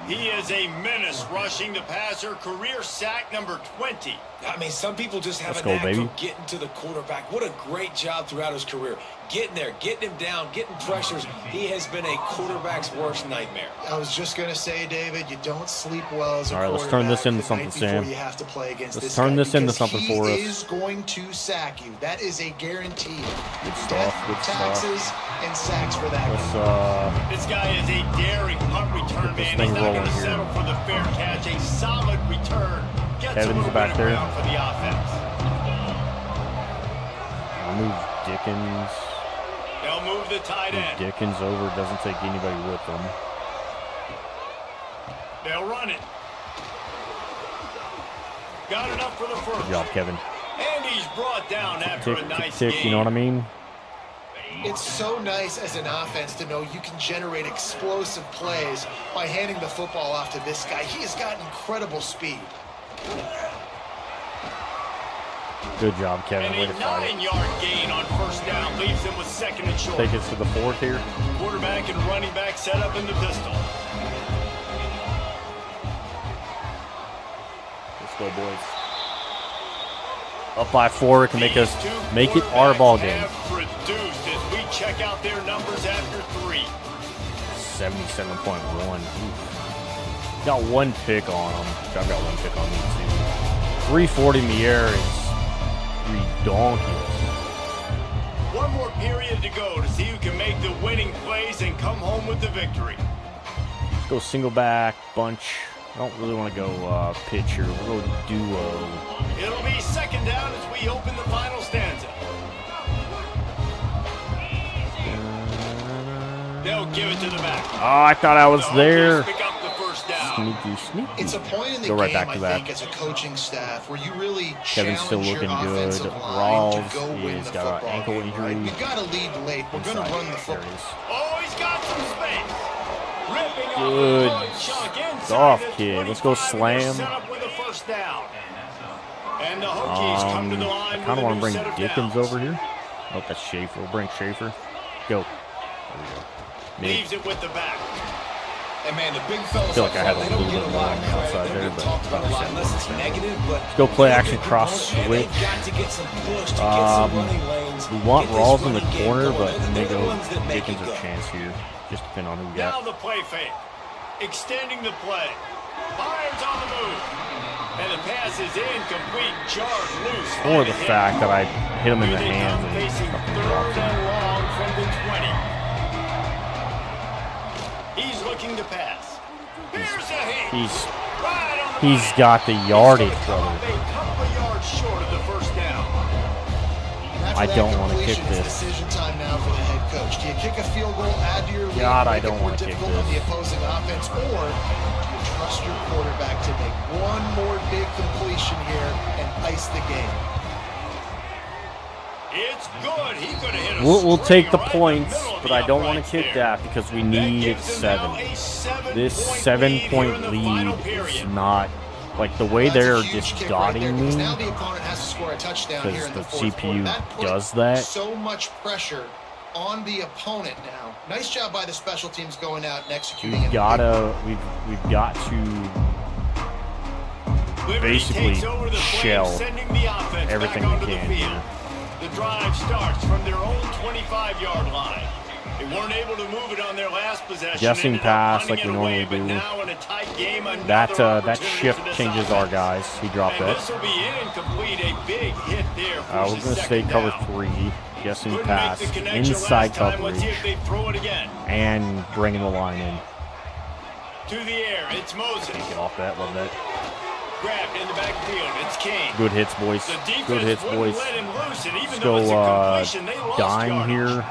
B: He is a menace rushing the passer, career sack number 20.
C: I mean, some people just have
A: Let's
C: a
A: go,
C: knack
A: baby.
C: for getting to the quarterback. What a great job throughout his career. Getting there, getting him down, getting pressures. He has been a quarterback's worst nightmare.
D: I was just going to say, David, you don't sleep well as a
A: All right, let's
D: quarterback
A: turn this into
D: the
A: something,
D: night before
A: Sam.
D: you have to play against
A: Let's
D: this
A: turn
D: guy
A: this into
D: because
A: something for us.
D: He is going to sack you. That is a guarantee.
A: Good stuff.
D: Death,
A: Good stuff.
D: taxes, and sacks for that
A: Let's
D: guy.
B: This guy is a daring punt return
A: Get this
B: man.
A: thing
B: He's not going
A: rolling
B: to
A: here.
B: settle for the fair catch. A solid return. Gets a
A: Kevin's
B: little
A: back
B: bit of
A: there.
B: ground for the offense.
A: remove Dickens.
B: They'll move the tight end.
A: Dickens over. Doesn't take anybody with them.
B: They'll run it. Got it up for the first.
A: Good job, Kevin.
B: And he's brought down after
A: Tick,
B: a
A: tick,
B: nice
A: tick.
B: game.
A: You know what I mean?
D: It's so nice as an offense to know you can generate explosive plays by handing the football off to this guy. He has got incredible speed.
A: Good job, Kevin.
B: And
A: Way
B: a
A: to fight it.
B: 9-yard gain on first down leaves them with 2nd and short.
A: Take us to the 4th here.
B: Quarterback and running back set up in the pistol.
A: Let's go, boys. Up by 4. It can make
B: These
A: us
B: two
A: make it our ball
B: quarterbacks
A: game.
B: have produced as we check out their numbers after 3.
A: 77.1. Got one pick on him. I've got one pick on me too. 340 in the air is redonkulous.
B: One more period to go to see who can make the winning plays and come home with the victory.
A: Let's go single back, bunch. I don't really want to go pitch here. We'll go duo.
B: It'll be 2nd down as we open the final stanza. They'll give it to the back.
A: Oh, I thought I was
B: The
A: there.
B: Hokies pick up the first down.
A: Sneaky, sneaky.
D: It's a point in the
A: Go right
D: game,
A: back to
D: I
A: that.
D: think, as a coaching staff where you really
A: Kevin's still
D: challenge
A: looking
D: your
A: good.
D: offensive line to
A: Rawls
D: go win
A: is
D: the
A: got an
D: football
A: ankle
D: game, right?
A: injury.
D: We've got to lead late. We're going to
A: Inside.
D: run the
A: There
D: football.
A: it is.
B: Oh, he's got some space. Ripping
A: Good
B: off a good chunk inside
A: stuff,
B: the
A: kid. Let's go
B: 25, and they're
A: slam.
B: set up with a first down. And the Hokies come to the line
A: I kind of want to bring
B: set of
A: Dickens
B: downs.
A: over here. Oh, that's Schaefer. We'll bring Schaefer. Go. There we go. Mid.
B: Leaves it with the back.
C: And man, the big fellas
A: Feel
C: up
A: like I had
C: front,
A: a
C: they don't
A: little
C: get a
A: bit
C: lot
A: more
C: of
A: on the
C: credit.
A: outside
C: They're
A: there,
C: being
A: but
C: talked about a lot
A: about
C: unless it's negative, but
A: go play
C: they're
A: action
C: good
A: cross
C: components, man.
A: switch.
C: They've got to get some push to get some running lanes.
A: We want
C: get this
A: Rawls in the
C: running game
A: corner,
C: going.
A: but
C: They're
A: they
C: the
A: go
C: ones that make
A: Dickens
C: it
A: a
C: go.
A: chance here. Just depending on who we
B: Now
A: got.
B: the play fake. Extending the play. Fires on the move. And the pass is incomplete. Jarred loose.
A: Or
B: by
A: the
B: hit.
A: fact that I hit him in the
B: Here they
A: hands
B: come,
A: and he
B: facing
A: fucking
B: 3rd
A: drops
B: and
A: him.
B: long from the 20. He's looking to pass. Here's a hit. Right on the
A: He's
B: money.
A: got the
B: He's
A: yardage,
B: gonna come
A: brother.
B: up a couple of yards short of the first down.
D: After
A: I
D: that
A: don't wanna
D: completion,
A: kick
D: it's
A: this.
D: decision time now for the head coach. Do you kick a field goal, add to your lead,
A: God, I
D: make it
A: don't
D: more
A: wanna kick
D: difficult on the
A: this.
D: opposing offense, or trust your quarterback to make one more big completion here and ice the game.
B: It's good. He could have hit a
A: We'll take the
B: right
A: points,
B: in the
A: but I don't want to
B: uprights
A: kick
B: there.
A: that because we
B: That
A: need
B: gives them
A: 7.
B: now a 7-point
A: This
B: lead
A: 7-point
B: here in the final
A: lead
B: period.
A: is not like the way
D: Well, that's a
A: they're
D: huge
A: just
D: kick right there,
A: dotting
D: because
A: me.
D: now the opponent has to score a touchdown here
A: Because
D: in
A: the
D: the fourth quarter.
A: CPU
D: That put
A: does that.
D: so much pressure on the opponent now. Nice job by the special teams going out and executing.
A: We've got to
B: Liberty
A: basically
B: takes over the
A: shell
B: Flames, sending the offense
A: everything
B: back
A: we
B: onto the
A: can
B: field.
A: here.
B: The drive starts from their own 25-yard line. They weren't able to move it on their last possession.
A: Guessing
B: Ended up
A: pass
B: punting
A: like we
B: it away,
A: normally
B: but
A: do.
B: now in a tight game,
A: That
B: another
A: that
B: opportunity
A: shift
B: for this
A: changes
B: offense.
A: our guys. He dropped
B: And
A: that.
B: this will be incomplete. A big hit there.
A: We're going to stay cover 3. Guessing pass, inside
B: Let's see
A: coverage,
B: if they throw it again.
A: and bringing the line in.
B: To the air, it's Moses.
A: Get off that. Love that.
B: Grabbed in the backfield, it's Kane.
A: Good hits, boys.
B: The defense
A: Good hits,
B: wouldn't
A: boys.
B: let him loose, and even
A: Let's
B: though it's a
A: go
B: completion, they lost
A: dime
B: yardage.
A: here.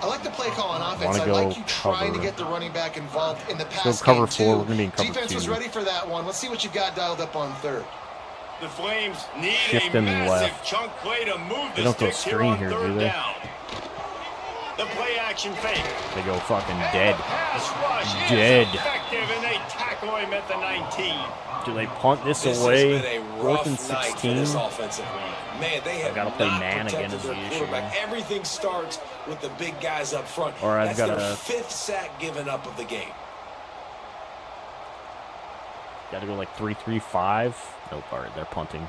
D: I like the play call on offense.
A: Wanna
D: I
A: go
D: like you trying to
A: cover.
D: get the running back involved in the
A: Let's
D: pass
A: go cover
D: game,
A: 4.
D: too.
A: We're going to be in cover
D: Defense
A: 2.
D: was ready for that one. Let's see what you got dialed up on third.
B: The Flames need
A: Shift
B: a
A: in
B: massive
A: left.
B: chunk play to move
A: They
B: the
A: don't go
B: sticks here
A: screen
B: on
A: here, do
B: third
A: they?
B: down. The play action fake.
A: They go fucking
B: And
A: dead.
B: the pass rush
A: Dead.
B: is effective, and they tackle him at the 19.
A: Do they punt this
C: This
A: away?
C: has been a
A: 4th
C: rough
A: and
C: night for
A: 16.
C: this offensive line. Man, they have
A: gotta play
C: not
A: man again
C: protected
A: is
C: their
A: the issue.
C: quarterback. Everything starts with the big guys up front.
A: Or I've
C: That's
A: gotta-
C: their 5th sack given up of the game.
A: Got to go like 3-3-5. Nope. All right, they're punting.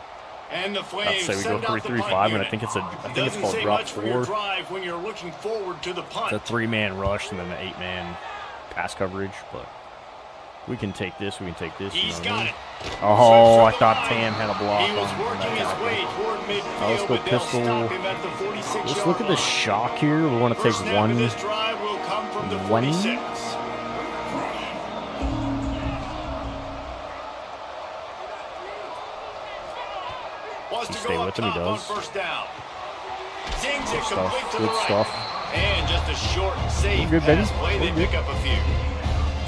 B: And the
A: I'd
B: Flames
A: say we go
B: send out the
A: 3-3-5,
B: punt
A: and I
B: unit.
A: think it's
B: Doesn't
A: called
B: say
A: drop
B: much for your
A: 4.
B: drive when you're looking forward to the punt.
A: It's a 3-man rush and then an 8-man pass coverage, but we can take this. We can take this.
B: He's
A: you know what I
B: got
A: mean?
B: it.
A: Oh, I
B: Slips
A: thought
B: from the
A: Tam
B: line.
A: had a block
B: He was
A: on
B: working his
A: that.
B: way toward midfield,
A: Let's go
B: but they'll
A: pistol.
B: stop him at the 46-yard
A: Let's look at the
B: line.
A: shock here. We want to take
B: First snap of
A: one.
B: this drive will come from the
A: One.
B: 46. Wants to
A: Stay
B: go
A: with
B: up
A: him, he
B: top on
A: does.
B: first down. Zings it
A: Good stuff,
B: complete to
A: good
B: the right.
A: stuff.
B: And just a short, safe
A: We're good, baby.
B: pass play. They
A: We're
B: pick up a few.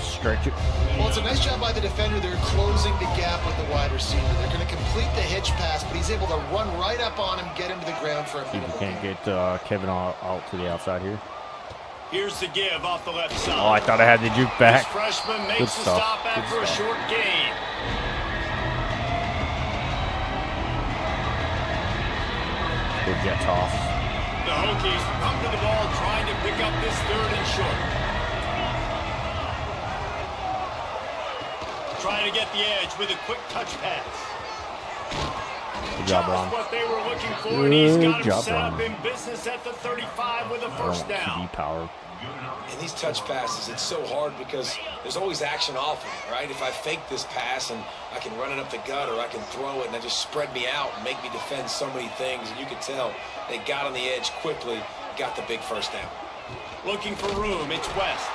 A: Stretch it.
D: Well, it's a nice job by the defender. They're closing the gap with the wide receiver. They're going to complete the hitch pass, but he's able to run right up on him, get him to the ground for a
A: See if we
D: minimal
A: can't
D: gain.
A: get Kevin out to the outside here.
B: Here's the give off the left side.
A: Oh, I thought I had the juke back.
B: This freshman makes
A: Good
B: the
A: stuff.
B: stop
A: Good
B: after a
A: stuff.
B: short gain.
A: Good jet toss.
B: The Hokies come to the ball trying to pick up this 3rd and short. Trying to get the edge with a quick touch pass.
A: Good job,
B: Just
A: Ron.
B: what they were looking for, and he's got him
A: Good job,
B: set up
A: Ron.
B: in business at the 35 with a
A: I don't
B: first
A: want
B: down.
A: TD power.
C: And these touch passes, it's so hard because there's always action off of it, right? If I fake this pass and I can run it up the gut or I can throw it and that just spread me out and make me defend so many things. And you can tell they got on the edge quickly, got the big first down.
B: Looking for room, it's West.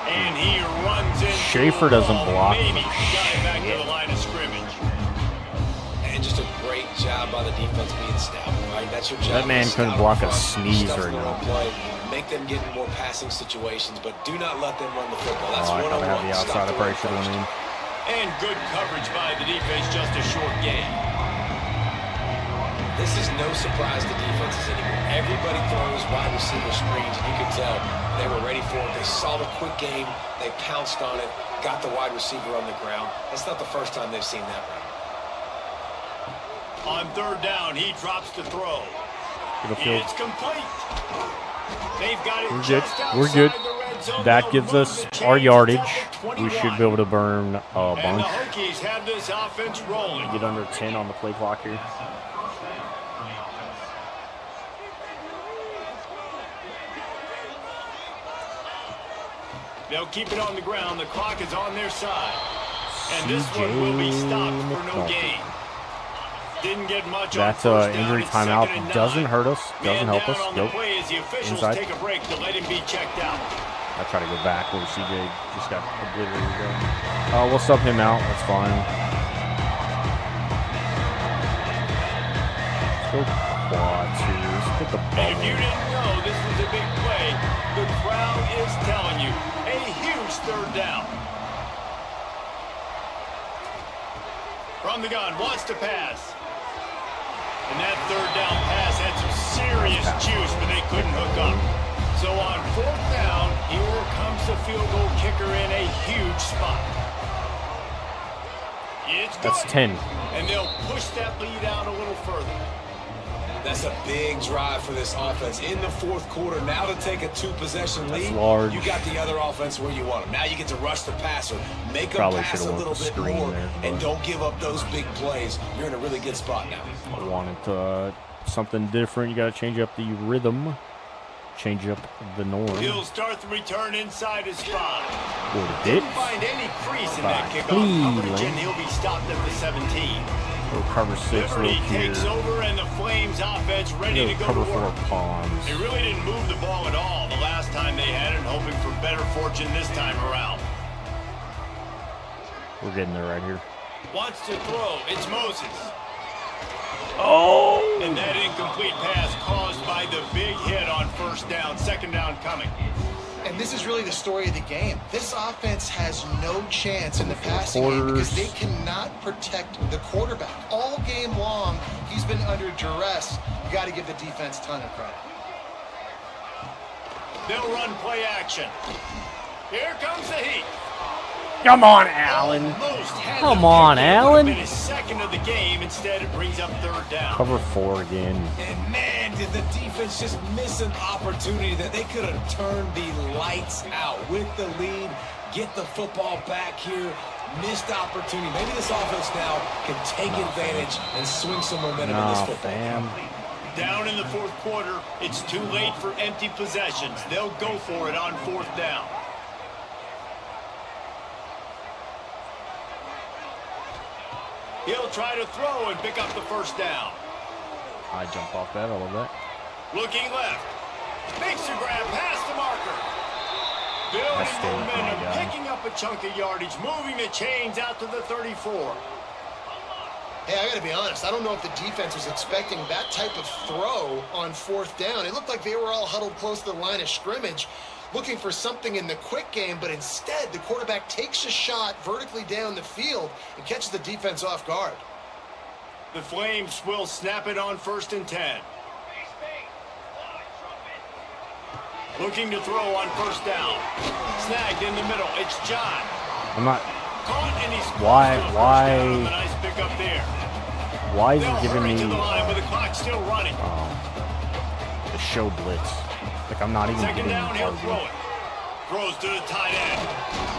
B: And he runs in.
A: Schaefer doesn't block
B: Maybe
A: for
B: he got it back to
A: shit.
B: the line of scrimmage.
C: And just a great job by the defense being stout, right? That's your job.
A: That man
C: to
A: couldn't
C: scout
A: block
C: up
A: a
C: front,
A: sneeze
C: stuff
A: right
C: the
A: now.
C: run play, make them get in more passing situations, but do not let them run the football. That's
A: Oh, I thought I had
C: one-on-one.
A: the
C: Stop
A: outside. I
C: the
A: probably
C: run
A: should have
C: first.
A: went in.
B: And good coverage by the defense, just a short gain.
C: This is no surprise to defenses anymore. Everybody throws wide receiver screens, and you can tell they were ready for it. They saw the quick game. They pounced on it, got the wide receiver on the ground. That's not the first time they've seen that run.
B: On 3rd down, he drops to throw.
A: Good field.
B: It's complete. They've got it
A: We're good.
B: just outside
A: We're good.
B: the red zone.
A: That
B: They'll
A: gives
B: move
A: us
B: the
A: our
B: chains
A: yardage.
B: down to
A: We
B: 21.
A: should be able to burn a
B: And the
A: bunch.
B: Hokies have this offense rolling.
A: Get under 10 on the play clock here.
B: They'll keep it on the ground. The clock is on their side. And this one will be stopped for no
A: McNulty.
B: gain. Didn't get much
A: That's
B: on first down.
A: injury
B: It's
A: timeout.
B: 2nd and
A: Doesn't
B: 9.
A: hurt us. Doesn't
B: Man
A: help
B: down
A: us.
B: on the
A: Nope.
B: play as the officials
A: Inside.
B: take a break to let him be checked out.
A: I try to go back where CJ just got obliterated. We'll sub him out. That's fine. Let's go quads here. Let's get the
B: And if you
A: bubble.
B: didn't know this was a big play, the crowd is telling you. A huge 3rd down. From the gun, wants to pass. And that third down pass had some serious juice, but they couldn't hook up. So on fourth down, here comes the field goal kicker in a huge spot. It's
A: That's
B: good.
A: 10.
B: And they'll push that lead out a little further.
C: That's a big drive for this offense in the fourth quarter. Now to take a 2-possession lead,
A: large.
C: you got the other offense where you want them. Now you get to rush the passer, make them
A: Probably
C: pass a
A: should've
C: little
A: went with
C: bit
A: the screen
C: more,
A: there,
C: and
A: but-
C: don't give up those big plays. You're in a really good spot now.
A: I wanted something different. You got to change up the rhythm, change up the norm.
B: He'll start the return inside his spot.
A: Did
B: Didn't find any crease in that kickoff coverage, and he'll be stopped at the 17.
A: Go cover 6
B: Liberty
A: right here.
B: takes over, and the Flames offense ready to
A: Go
B: go
A: cover
B: to
A: 4
B: work.
A: pawns.
B: They really didn't move the ball at all the last time they had it, hoping for better fortune this time around.
A: We're getting there right here.
B: Wants to throw. It's Moses.
A: Oh!
B: And that incomplete pass caused by the big hit on first down. Second down coming.
D: And this is really the story of the game. This offense has no chance in the passing game because they cannot protect the quarterback. All game long, he's been under duress. You got to give the defense a ton of credit.
B: They'll run play action. Here comes the heat.
A: Come on, Allen. Come on, Allen.
B: His second of the game. Instead, it brings up third down.
A: Cover 4 again.
C: And man, did the defense just miss an opportunity that they could have turned the lights out with the lead, get the football back here. Missed opportunity. Maybe this offense now can take advantage and swing some momentum in this football game.
B: Down in the fourth quarter, it's too late for empty possessions. They'll go for it on fourth down. He'll try to throw and pick up the first down.
A: I jump off that. I love that.
B: Looking left. Makes a grab past the marker. Building momentum, picking up a chunk of yardage, moving the chains out to the 34.
D: Hey, I got to be honest. I don't know if the defense was expecting that type of throw on fourth down. It looked like they were all huddled close to the line of scrimmage, looking for something in the quick game, but instead the quarterback takes a shot vertically down the field and catches the defense off guard.
B: The Flames will snap it on 1st and 10. Looking to throw on first down. Snagged in the middle. It's John.
A: I'm not.
B: Caught and he's
A: Why?
B: nice pick up there.
A: Why is
B: They'll
A: he giving
B: hurry
A: me
B: to the line with the clock still running.
A: the show blitz? Like I'm not even
B: Second
A: getting
B: down, he'll
A: targeted.
B: throw it. Throws to the tight end.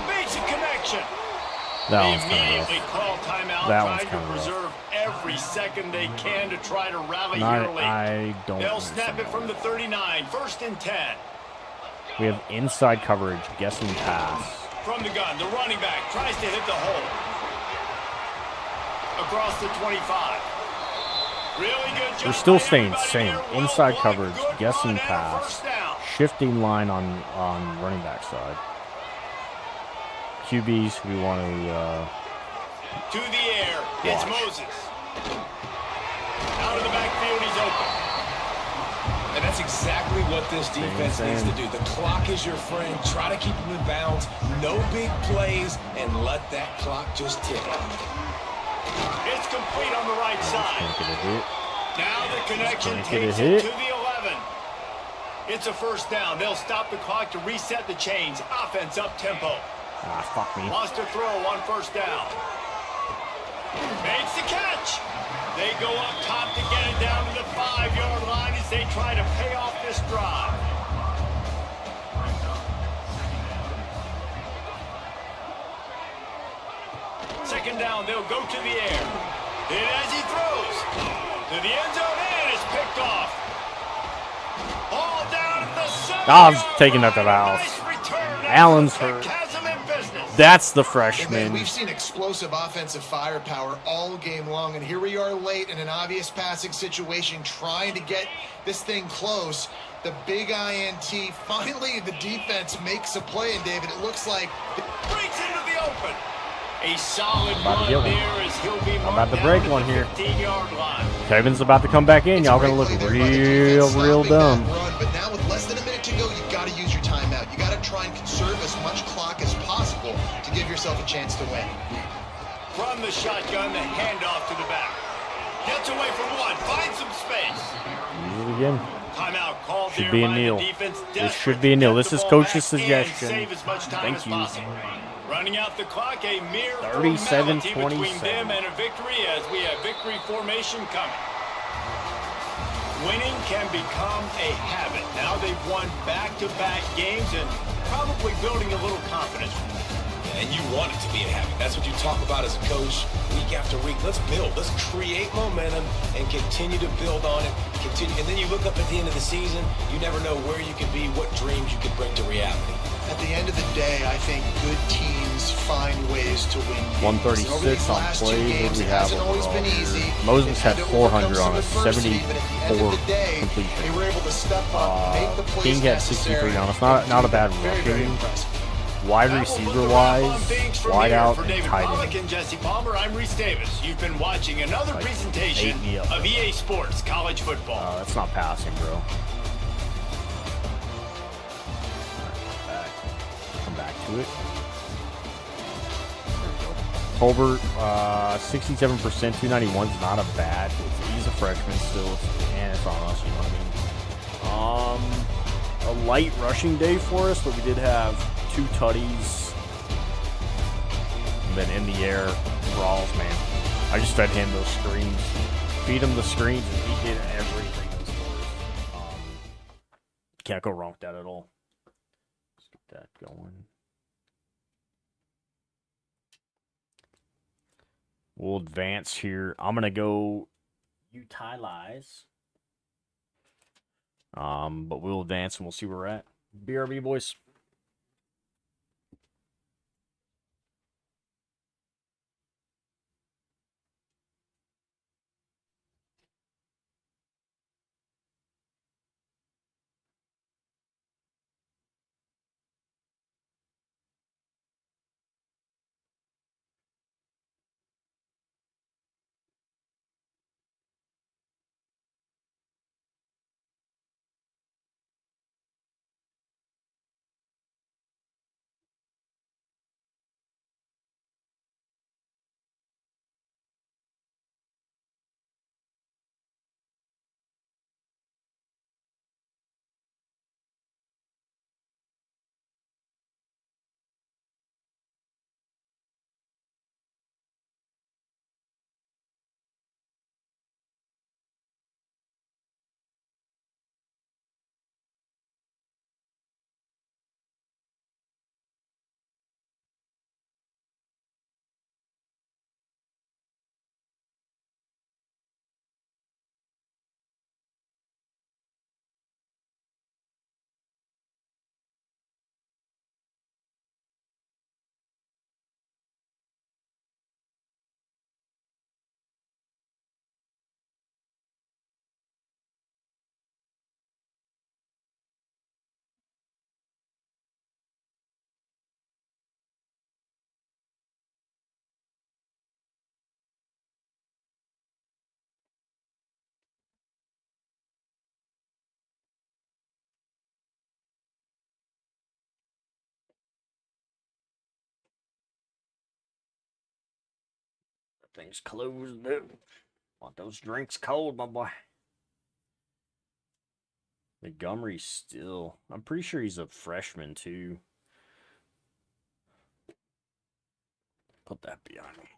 B: Makes a connection.
A: That
B: They
A: one's kind
B: immediately
A: of
B: call timeout,
A: That one's
B: trying to
A: kinda rough.
B: preserve every second they can to try to rally
A: rough.
B: here late.
A: I don't.
B: They'll
A: understand
B: snap it
A: that.
B: from the 39. 1st and 10.
A: We have inside coverage, guessing pass.
B: From the gun, the running back tries to hit the hole. Across the 25. Really good job.
A: We're still
B: by
A: staying
B: everybody
A: same.
B: there. Well
A: Inside
B: played,
A: coverage,
B: good
A: guessing
B: run, and a
A: pass.
B: first down.
A: Shifting line on running back side. QBs we want to
B: To the air, it's
A: Watch.
B: Moses. Out of the backfield, he's open.
C: And that's exactly what this defense needs to do. The clock is your friend. Try to keep them in bounds. No big plays, and let that clock just tick.
B: It's complete on the right side.
A: get a hit.
B: Now the connection
A: Can't get a
B: takes
A: hit.
B: it to the 11. It's a first down. They'll stop the clock to reset the chains. Offense up tempo.
A: Ah, fuck me.
B: Wants to throw on first down. Makes the catch. They go up top to get it down to the 5-yard line as they try to pay off this drive. Second down, they'll go to the air. And as he throws to the end zone, and it's picked off. All down at the 7.
A: I was taking that to the house.
B: Nice return.
A: Allen's hurt.
B: Chasm in business.
A: That's the
D: And
A: freshman.
D: we've seen explosive offensive firepower all game long, and here we are late in an obvious passing situation, trying to get this thing close. The big INT. Finally, the defense makes a play, and David, it looks like
B: Breaks into the open. A solid
A: About to
B: run
A: get one.
B: there as he'll be
A: I'm about
B: marked
A: to
B: down
A: break
B: at
A: one
B: the
A: here.
B: 15-yard line.
A: Kevin's about to come back in. Y'all gonna look
D: Great play there by the
A: real
D: defense, stopping
A: dumb.
D: that run, but now with less than a minute to go, you've got to use your timeout. You got to try and conserve as much clock as possible to give yourself a chance to win.
B: from the shotgun, the handoff to the back. Gets away from one, finds some space.
A: Use it again.
B: Timeout called
A: Should
B: there
A: be a
B: by
A: kneel.
B: the defense.
A: This should be a kneel. This is coach's suggestion.
B: Save as much time as possible. Running out the clock, a mere
A: 37-27
B: between them and a victory as we have victory formation coming. Winning can become a habit. Now they've won back-to-back games and probably building a little confidence.
C: And you want it to be a habit. That's what you talk about as a coach week after week. Let's build. Let's create momentum and continue to build on it. Continue, and then you look up at the end of the season, you never know where you could be, what dreams you could bring to reality.
D: At the end of the day, I think good teams find ways to win games.
A: 136 on plays. What do we have
D: hasn't always been easy.
A: Moses had 400 on a
D: adversity,
A: 74
D: but at the end of the day,
A: completion.
D: they were able to step up, make the plays
A: King had
D: necessary.
A: 63 on us. Not a bad
D: Very, very
A: rushing.
D: impressive.
A: Wide
B: That will put
A: receiver
B: the wrap on
A: wise,
B: things from
A: wide
B: here.
A: out
B: For
A: and
B: David
A: tight
B: Pollack
A: end.
B: and Jesse Palmer, I'm Reese Davis. You've been watching another
A: Like,
B: presentation
A: ate me up.
B: of EA Sports College Football.
A: That's not passing, bro. Come back to it. Tolbert, 67%, 291 is not a bad. He's a freshman still, and it's on us. You know what I mean? A light rushing day for us, but we did have 2 tutties. And then in the air, brawls, man. I just fed him those screens. Feed him the screens, and he did everything those scores. Can't go wrong with that at all. Let's get that going. We'll advance here. I'm gonna go Utah Lies. But we'll advance and we'll see where we're at. BRB boys. Things closed up. Want those drinks cold, my boy. Montgomery's still. I'm pretty sure he's a freshman too. Put that behind me.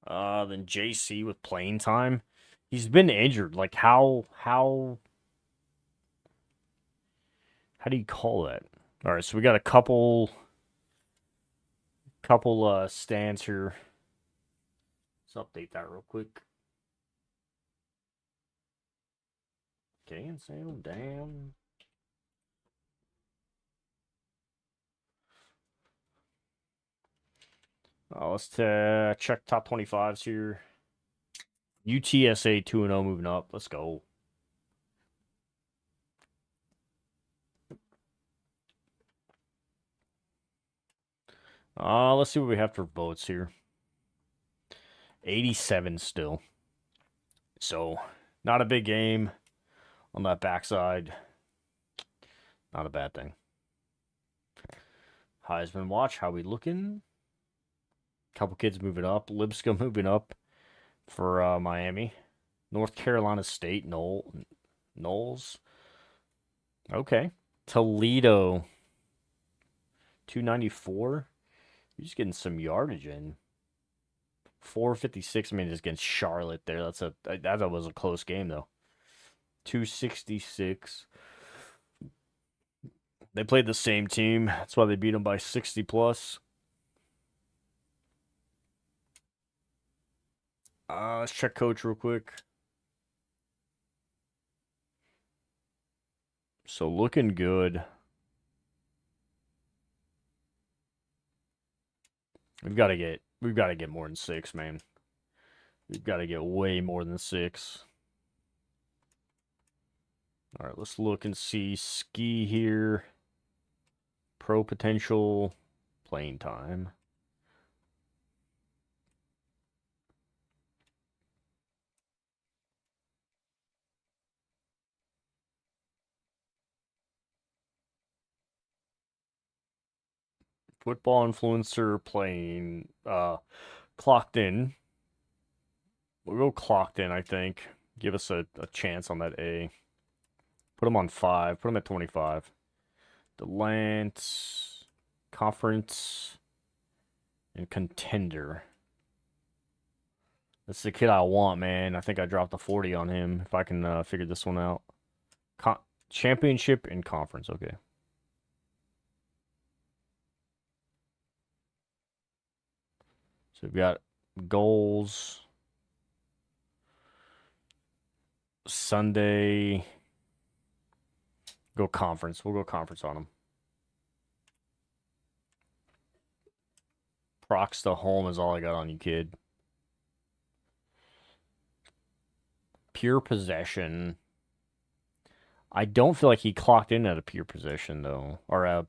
A: Then JC with playing time. He's been injured. Like how do you call that? All right, so we got a couple stands here. Let's update that real quick. Okay, and Sam, damn. Let's check top 25s here. UTSA 2-0 moving up. Let's go. Let's see what we have for votes here. 87 still. So, not a big game on that backside. Not a bad thing. Heisman watch, how we looking? Couple kids moving up. Lipscomb moving up for Miami. North Carolina State, Knowles. Okay. Toledo, 294. You're just getting some yardage in. 456. I mean, just against Charlotte there. That was a close game though. 266. They played the same team. That's why they beat them by 60 plus. Let's check coach real quick. So looking good. We've got to get more than 6, man. We've got to get way more than 6. All right, let's look and see ski here. Pro potential, playing time. Football influencer playing clocked in. We'll go clocked in, I think. Give us a chance on that A. Put him on 5. Put him at 25. Delant, conference, and contender. That's the kid I want, man. I think I dropped a 40 on him. If I can figure this one out. Championship and conference. Okay. So we've got goals. Sunday. Go conference. We'll go conference on him. Procs to home is all I got on you, kid. Pure possession. I don't feel like he clocked in at a pure possession, though. Or a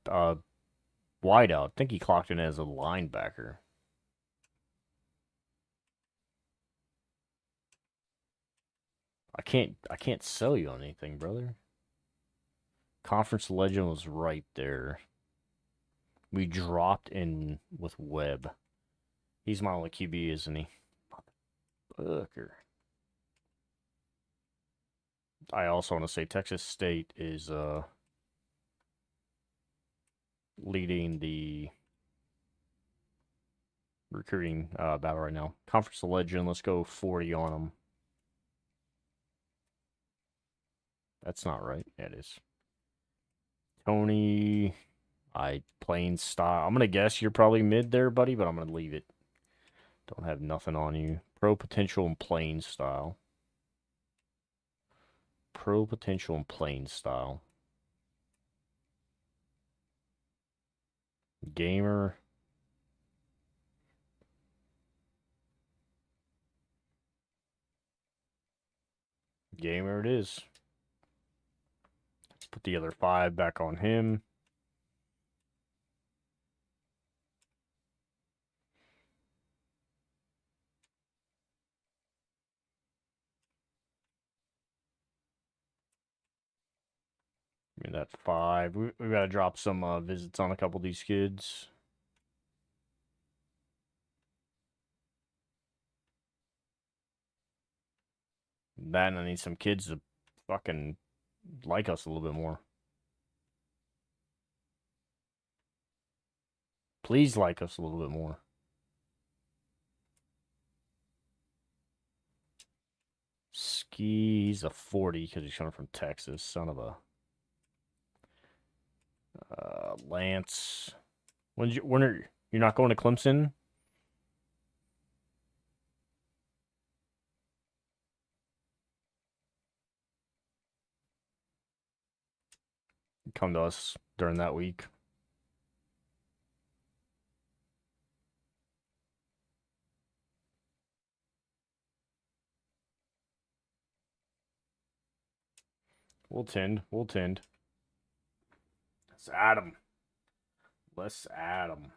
A: wideout. I think he clocked in as a linebacker. I can't sell you on anything, brother. Conference legend was right there. We dropped in with Webb. He's my only QB, isn't he? Motherfucker. I also want to say Texas State is leading the recruiting battle right now. Conference legend, let's go 40 on them. That's not right. Yeah, it is. Tony, playing style. I'm going to guess you're probably mid there, buddy, but I'm going to leave it. Don't have nothing on you. Pro potential and playing style. Pro potential and playing style. Gamer. Gamer it is. Let's put the other 5 back on him. Give me that 5. We got to drop some visits on a couple of these kids. That, and I need some kids to fucking like us a little bit more. Please like us a little bit more. Ski, he's a 40 because he's coming from Texas. Son of a... Lance. When are you're not going to Clemson? Come to us during that week. We'll tend. Let's add him.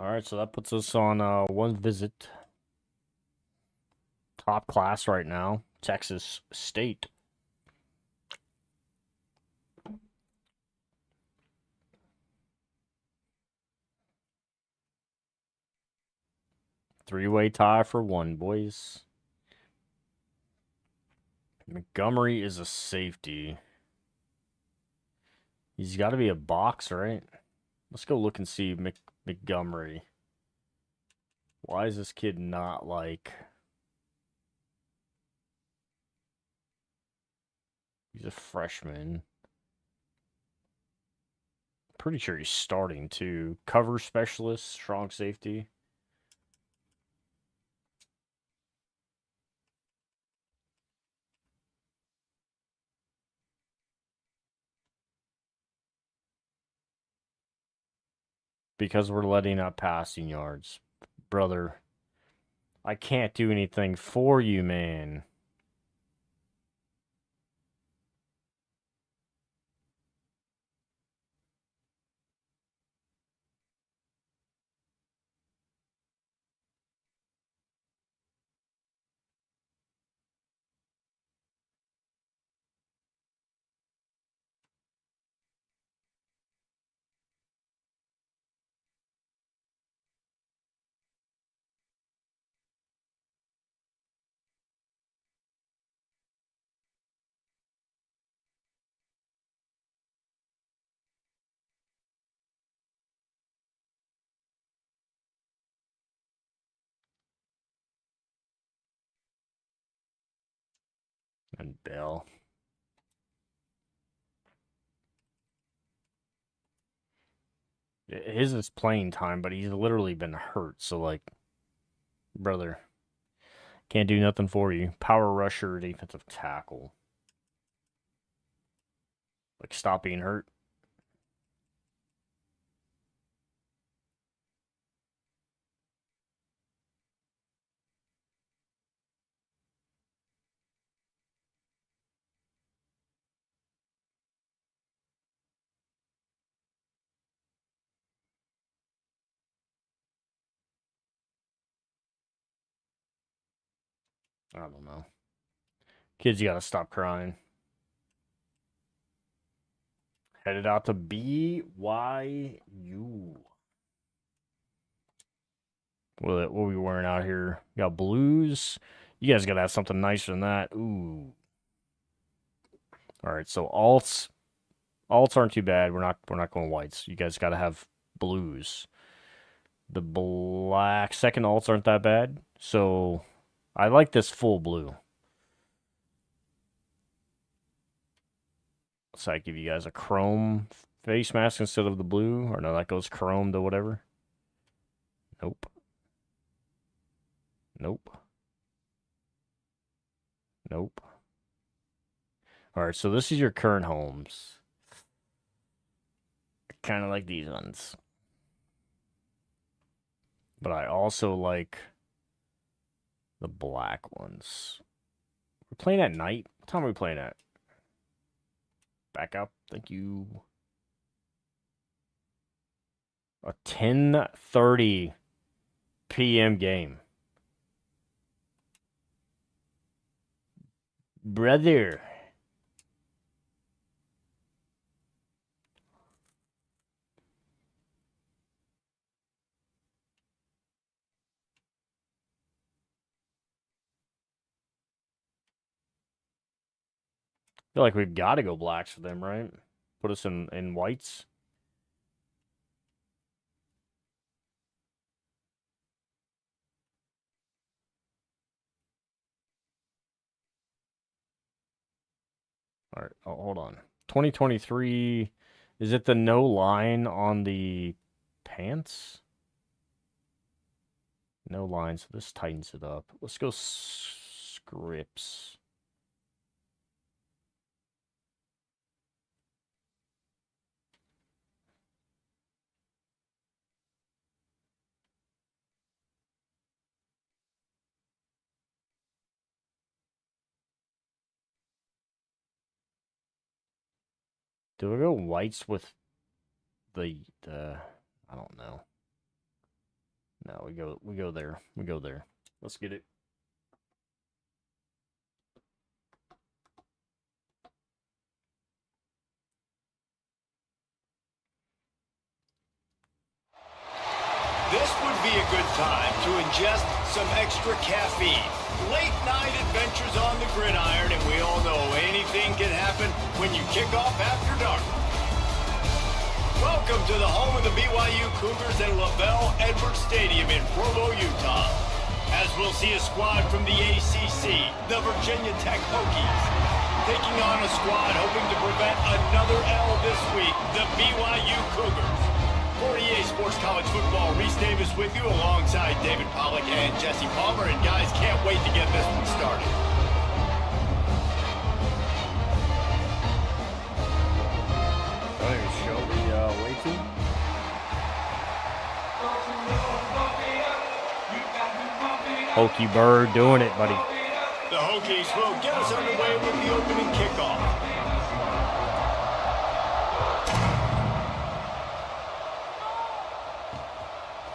A: All right, so that puts us on one visit. Top class right now, Texas State. Three-way tie for one, boys. Montgomery is a safety. He's got to be a box, right? Let's go look and see Montgomery. Why is this kid not like... He's a freshman. Pretty sure he's starting too. Cover specialist, strong safety. Because we're letting up passing yards. Brother, I can't do anything for you, man. And Bell. His is playing time, but he's literally been hurt. So, like, brother, can't do nothing for you. Power rusher, defensive tackle. Like, stop being hurt. I don't know. Kids, you gotta stop crying. Headed out to BYU. What are we wearing out here? We got blues. You guys gotta have something nicer than that. Ooh. All right, so alts aren't too bad. We're not going whites. You guys gotta have blues. The black second alts aren't that bad. So I like this full blue. So I give you guys a chrome face mask instead of the blue, or no, that goes chrome to whatever. Nope. Nope. Nope. All right, so this is your current homes. Kind of like these ones. But I also like the black ones. We're playing at night. What time are we playing at? Back up. Thank you. A 10:30 p.m. game. Brother. I feel like we've got to go blacks for them, right? Put us in whites. All right. Oh, hold on. 2023. Is it the no line on the pants? No line, so this tightens it up. Let's go scripts. Do we go whites with the I don't know. No, we go there. We go there. Let's get it.
B: This would be a good time to ingest some extra caffeine. Late night adventures on the gridiron, and we all know anything can happen when you kick off after dark. Welcome to the home of the BYU Cougars at LaVell Edwards Stadium in Provo, Utah. As we'll see a squad from the ACC, the Virginia Tech Hokies, taking on a squad hoping to prevent another L this week, the BYU Cougars. For EA Sports College Football, Reese Davis with you alongside David Pollack and Jesse Palmer. And guys, can't wait to get this one started.
A: Show the way to. Hokie Bird doing it, buddy.
B: The Hokies will get us underway with the opening kickoff.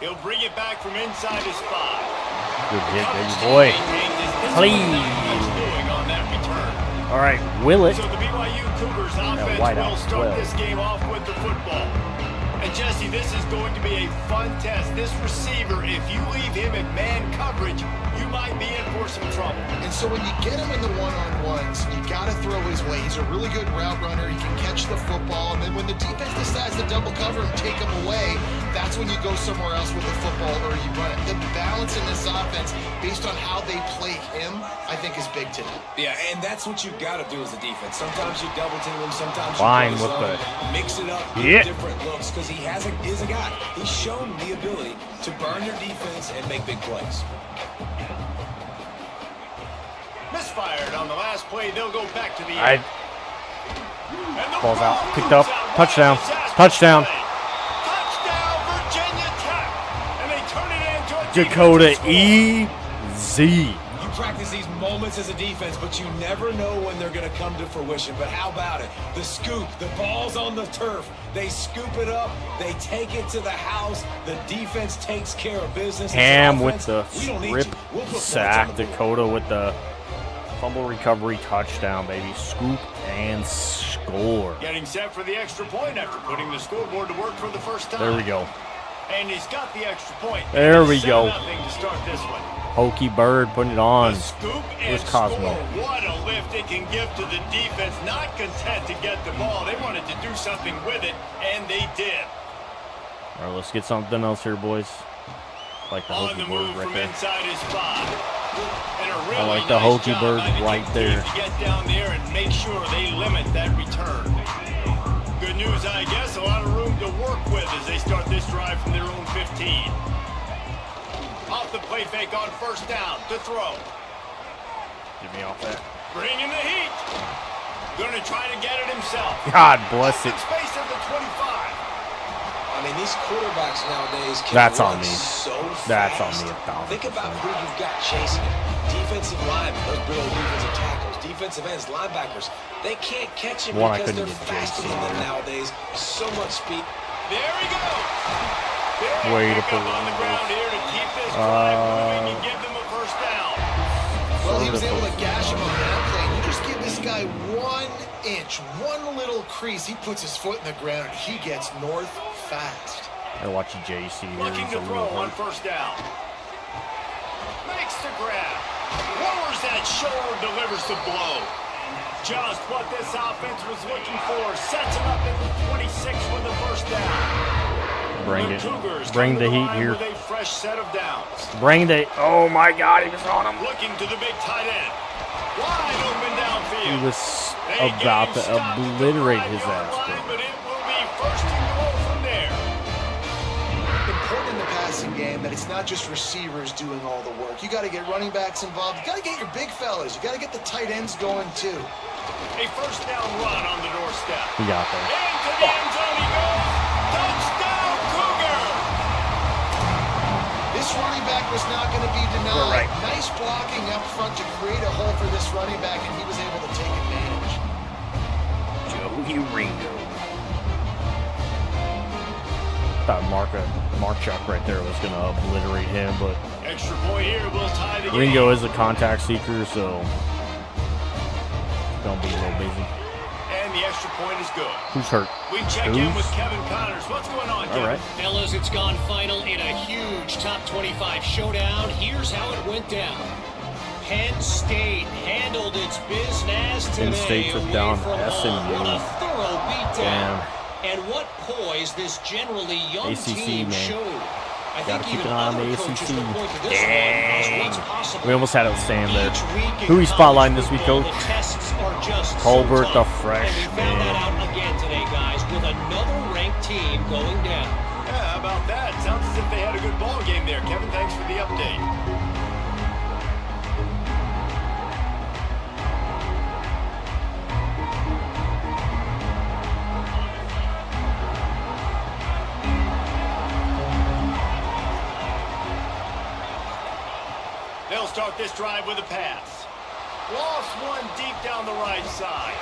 B: He'll bring it back from inside his 5.
A: Good hit, baby boy. Clean. All right, will it?
B: So the BYU Cougars offense will start this game off with the football. And Jesse, this is going to be a fun test. This receiver, if you leave him in man coverage, you might be in for some trouble.
D: And so when you get him in the one-on-ones, you got to throw his way. He's a really good route runner. He can catch the football. And then when the defense decides to double cover and take him away, that's when you go somewhere else with the football or you run it. The balance in this offense, based on how they play him, I think is big today.
C: Yeah, and that's what you got to do as a defense. Sometimes you double team him, sometimes
A: Fine
C: you
A: with
C: mix it up,
A: yeah.
C: Different looks, because he is a guy. He's shown the ability to burn your defense and make big plays.
B: Misfired on the last play. They'll go back to the end.
A: Balls out. Picked up. Touchdown. Touchdown.
B: Touchdown, Virginia Tech. And they turn it into a
A: Dakota easy.
C: You practice these moments as a defense, but you never know when they're going to come to fruition. But how about it? The scoop, the ball's on the turf. They scoop it up. They take it to the house. The defense takes care of business.
A: Ham with the rip sack. Dakota with the fumble recovery touchdown, baby. Scoop and score.
B: Getting set for the extra point after putting the scoreboard to work for the first time.
A: There we go.
B: And he's got the extra point.
A: There we go.
B: To start this one.
A: Hokie Bird putting it on.
B: A scoop and
A: Cosmo?
B: score. What a lift it can give to the defense. Not content to get the ball. They wanted to do something with it, and they did.
A: All right, let's get something else here, boys. Like the
B: On the
A: Hokie
B: move
A: Bird right
B: from
A: there.
B: inside his 5. And a really
A: I like the
B: nice
A: Hokie
B: job
A: Bird
B: by the
A: right
B: defense
A: there.
B: to get down there and make sure they limit that return. Good news, I guess. A lot of room to work with as they start this drive from their own 15. Off the play fake on first down to throw.
A: Get me off that.
B: Bringing the heat. Going to try to get it himself.
A: God bless it.
B: Space at the 25.
C: I mean, these quarterbacks nowadays can
A: That's
C: run
A: on me.
C: so
A: That's on
C: fast.
A: me 1,000%.
C: Think about who you've got chasing it. Defensive linemen, those big old defensive tackles, defensive ends, linebackers. They can't catch him because they're faster than them nowadays. So much speed.
B: There he goes.
A: Way to pull
B: on the ground here to keep this drive moving and give them a first down.
D: Well, he was able to gash him on that play. You just give this guy 1 inch, one little crease. He puts his foot in the ground, and he gets north fast.
A: I watch JC here.
B: Looking
A: He's
B: to
A: a
B: throw
A: little
B: on
A: hurt.
B: first down. Makes the grab. Lowers that shoulder, delivers the blow. Just what this offense was looking for. Sets him up at the 26 for the first down.
A: Bring
B: The
A: it.
B: Cougars
A: Bring
B: come
A: the
B: to
A: heat
B: line
A: here.
B: with a fresh set of downs.
A: Bring the. Oh my God, he was on him.
B: Looking to the big tight end. Wide open downfield.
A: He was about to obliterate his ass.
B: But it will be first and goal from there.
D: Important in the passing game that it's not just receivers doing all the work. You got to get running backs involved. You got to get your big fellas. You got to get the tight ends going too.
B: A first down run on the doorstep.
A: He got there.
B: Into the end zone he goes. Touchdown, Cougar!
D: This running back was not going to be denied.
A: Right.
D: Nice blocking up front to create a hole for this running back, and he was able to take advantage.
A: Joey Ringo. Thought Marco Marchuk right there was going to obliterate him, but
B: Extra point here will tie the
A: Ringo
B: game.
A: is a contact seeker, so don't be a little busy.
B: And the extra point is good.
A: Who's hurt?
B: We check in with Kevin Connors. What's going on, Kevin?
A: All right.
E: Fellas, it's gone final in a huge top 25 showdown. Here's how it went down. Penn State handled its business today.
A: Penn State took
E: away
A: down
E: from
A: SMU.
E: home. What a thorough beatdown.
A: Damn.
E: And what poise this generally young
A: ACC,
E: team
A: man.
E: showed. I
A: Gotta
E: think
A: keep
E: even
A: an eye on
E: other
A: the
E: coaches
A: ACC.
E: would point to this one as what's possible.
A: We almost had it with Sam there.
E: Each week in
A: Who we spotlighting
E: college
A: this week,
E: football,
A: Coach?
E: The tests are just
A: Colbert,
E: so
A: the
E: tough.
A: freshman.
E: And we found that out again today, guys, with another ranked team going down.
B: Yeah, how about that? Sounds as if they had a good ball game there. Kevin, thanks for the update. They'll start this drive with a pass. Lost one deep down the right side.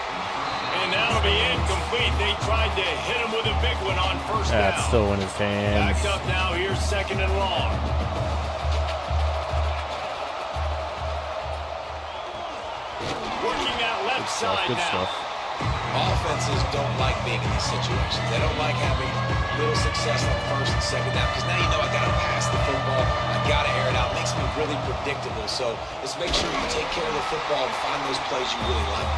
B: And that'll be incomplete. They tried to hit him with a big one on first down.
A: That's still in his hands.
B: Backed up now. Here's 2nd and long. Working that left
A: That's
B: side
A: good
B: now.
A: stuff.
C: Offenses don't like being in these situations. They don't like having little success on 1st and 2nd down because now you know I got to pass the football. I got to air it out. It makes me really predictable. So let's make sure you take care of the football and find those plays you really like.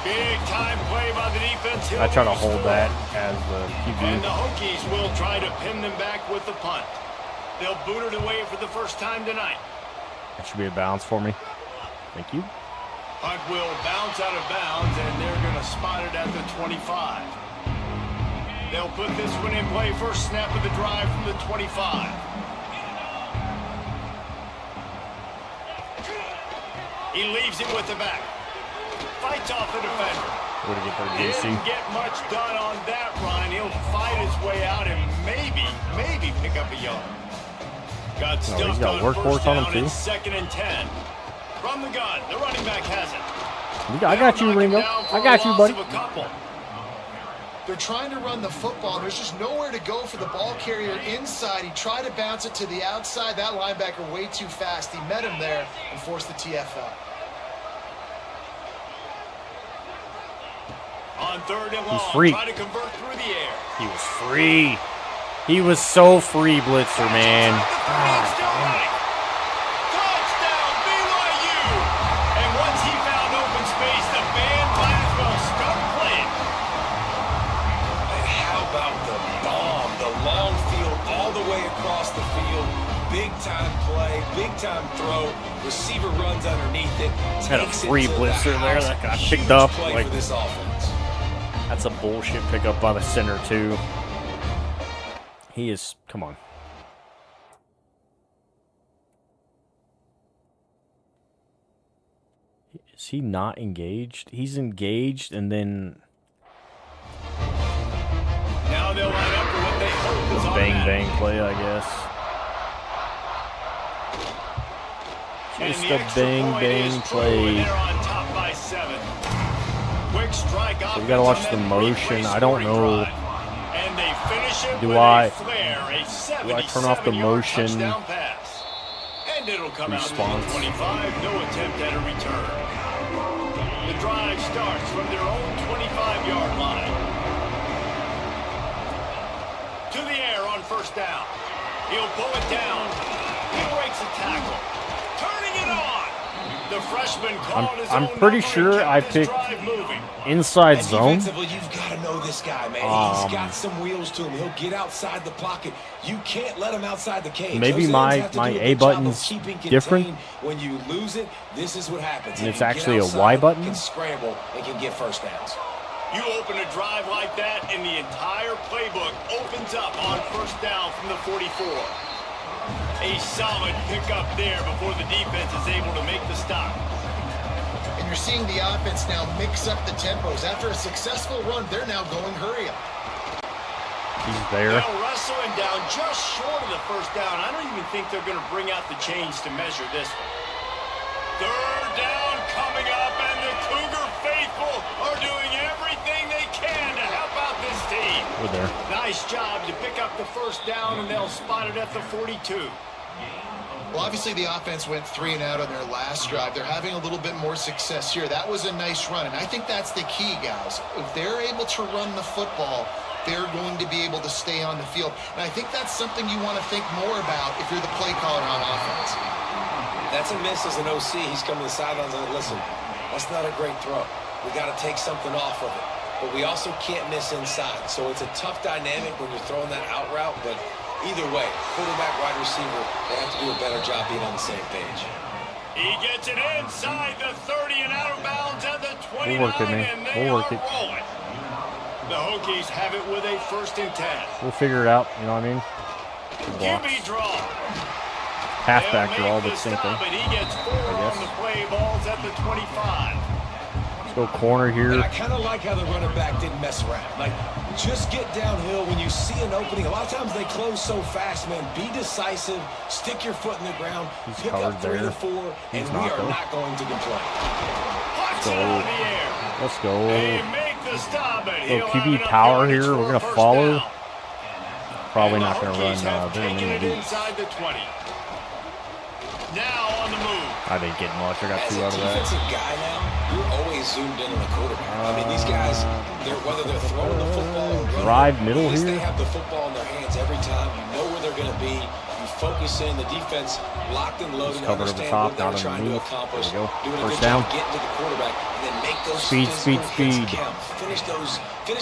B: Big time play by the defense.
A: I try to hold that as the
B: And
A: QB.
B: the Hokies will try to pin them back with the punt. They'll boot it away for the first time tonight.
A: That should be a bounce for me. Thank you.
B: Punt will bounce out of bounds, and they're going to spot it at the 25. They'll put this one in play. First snap of the drive from the 25. He leaves it with the back. Fights off the defender.
A: Way to get there, JC.
B: Didn't get much done on that run. He'll fight his way out and maybe pick up a yard. Got stuffed
A: he's got
B: on
A: workhorse
B: first
A: on him,
B: down.
A: too.
B: It's 2nd and 10. From the gun, the running back has it.
A: I got you, Ringo. I got you, buddy.
D: They're trying to run the football. There's just nowhere to go for the ball carrier inside. He tried to bounce it to the outside. That linebacker way too fast. He met him there and forced the TFL.
B: On 3rd and long,
A: free.
B: try to convert through the air.
A: He was free. He was so free, Blitzer, man.
B: Touchdown, BYU! And once he found open space, the band might as well start playing.
C: And how about the bomb? The long field all the way across the field. Big time play, big time throw. Receiver runs underneath it.
A: Had a
C: takes
A: free
C: it to the
A: blitzer there
C: house.
A: that got
C: Huge
A: picked up,
C: play
A: like-
C: for this offense.
A: That's a bullshit pickup by the center, too. He is... Come on. Is he not engaged? He's engaged, and then...
B: Now they'll line up for what they hope is
A: Bang,
B: automatic.
A: bang play, I guess.
B: And
A: Just
B: the
A: a
B: extra
A: bang,
B: point is
A: bang
B: true, and
A: play.
B: they're on top by 7. Quick strike
A: So we gotta watch
B: offense
A: the
B: on that
A: motion.
B: three-play
A: I don't
B: scoring
A: know.
B: drive. And they finish it
A: Do
B: with
A: I-
B: a flare, a
A: do I turn off the
B: 77-yard
A: motion?
B: touchdown pass. And it'll come out to the
A: Response.
B: 25. No attempt at a return. The drive starts from their own 25-yard line. To the air on first down. He'll pull it down. He breaks a tackle. Turning it on. The freshman called his
A: I'm
B: own
A: pretty
B: number
A: sure
B: and
A: I
B: kept this
A: picked
B: drive moving.
A: inside
C: And
A: zone.
C: defensively, you've got to know this guy, man. He's got some wheels to him. He'll get outside the pocket. You can't let him outside the cage.
A: Maybe
C: Those
A: my-
C: ends have to
A: my
C: do a
A: A
C: good job of
A: button's
C: keeping
A: different.
C: contained. When you lose it, this is what happens.
A: And
C: If
A: it's
C: you get
A: actually a
C: outside,
A: Y button?
C: Can scramble and can get first downs.
B: You open a drive like that, and the entire playbook opens up on first down from the 44. A solid pickup there before the defense is able to make the stop.
D: And you're seeing the offense now mix up the tempos. After a successful run, they're now going hurry up.
A: He's there.
B: They'll wrestle him down just short of the first down. I don't even think they're going to bring out the chains to measure this one. 3rd down coming up, and the Cougar faithful are doing everything they can to help out this team.
A: We're there.
B: Nice nice job to pick up the first down, and they'll spot it at the 42.
D: Well, obviously the offense went 3 and out on their last drive. They're having a little bit more success here. That was a nice run, and I think that's the key, guys. If they're able to run the football, they're going to be able to stay on the field. And I think that's something you want to think more about if you're the play caller on offense.
C: That's a miss as an OC. He's coming to the sidelines and listen, that's not a great throw. We got to take something off of it. But we also can't miss inside. So it's a tough dynamic when you're throwing that out route. But either way, quarterback, wide receiver, they have to do a better job being on the same page.
B: He gets it inside the 30 and out of bounds at the 29.
A: We'll work it, man.
B: And they
A: We'll work
B: are
A: it.
B: rolling. The Hokies have it with a 1st and 10.
A: We'll figure it out. You know what I mean?
B: QB draw.
A: Halfback draw, but
B: the
A: same thing.
B: stop, and he gets 4 on the play. Balls at the 25.
A: Let's go corner here.
C: And I kind of like how the running back didn't mess around. Like, just get downhill when you see an opening. A lot of times they close so fast, man. Be decisive. Stick your foot in the ground.
A: He's
C: pick up 3
A: there.
C: or 4, and
A: He's
C: we
A: not,
C: are
A: though.
C: not going to complain.
B: Puts
A: go.
B: it out of the air.
A: Let's go.
B: They make the stop, and he'll
A: So
B: have
A: QB
B: enough
A: power
B: yardage
A: here.
B: for
A: We're
B: a
A: going to
B: first
A: follow.
B: down.
A: Probably
B: And
A: not
B: the
A: going to
B: Hokies
A: run
B: have
A: very
B: taken
A: many
B: it
A: beats.
B: inside the 20. Now on the move.
A: I didn't get much. I got
C: As
A: 2
C: a
A: out of that.
C: defensive guy now, you're always zoomed in on the quarterback. I mean, these guys, whether they're throwing the football or running,
A: Drive middle
C: at least
A: here.
C: they have the football in their hands every time. You know where they're going to be. You focus in. The defense locked and loaded.
A: Just cover to the
C: Understand
A: top,
C: what they're
A: not
C: trying to
A: underneath.
C: accomplish.
A: There we go.
C: Doing a
A: First
C: good
A: down.
C: job getting to the quarterback and then make those
A: Speed,
C: physical
A: speed,
C: hits
A: speed.
C: count. Finish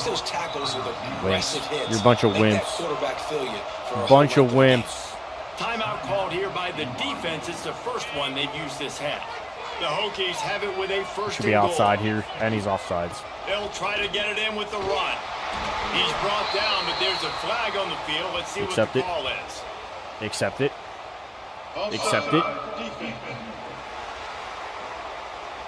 C: those tackles with aggressive hits.
A: You're a bunch of
C: Make that
A: wimps.
C: quarterback feel you for a
A: Bunch
C: whole
A: of
C: month game.
A: wimps.
B: Timeout called here by the defense. It's the first one they've used this half. The Hokies have it with a 1st
A: Should be
B: and goal.
A: outside here, and he's offsides.
B: They'll try to get it in with the run. He's brought down, but there's a flag on the field. Let's see
A: Accept
B: what the
A: it.
B: call is.
A: Accept it. Accept it.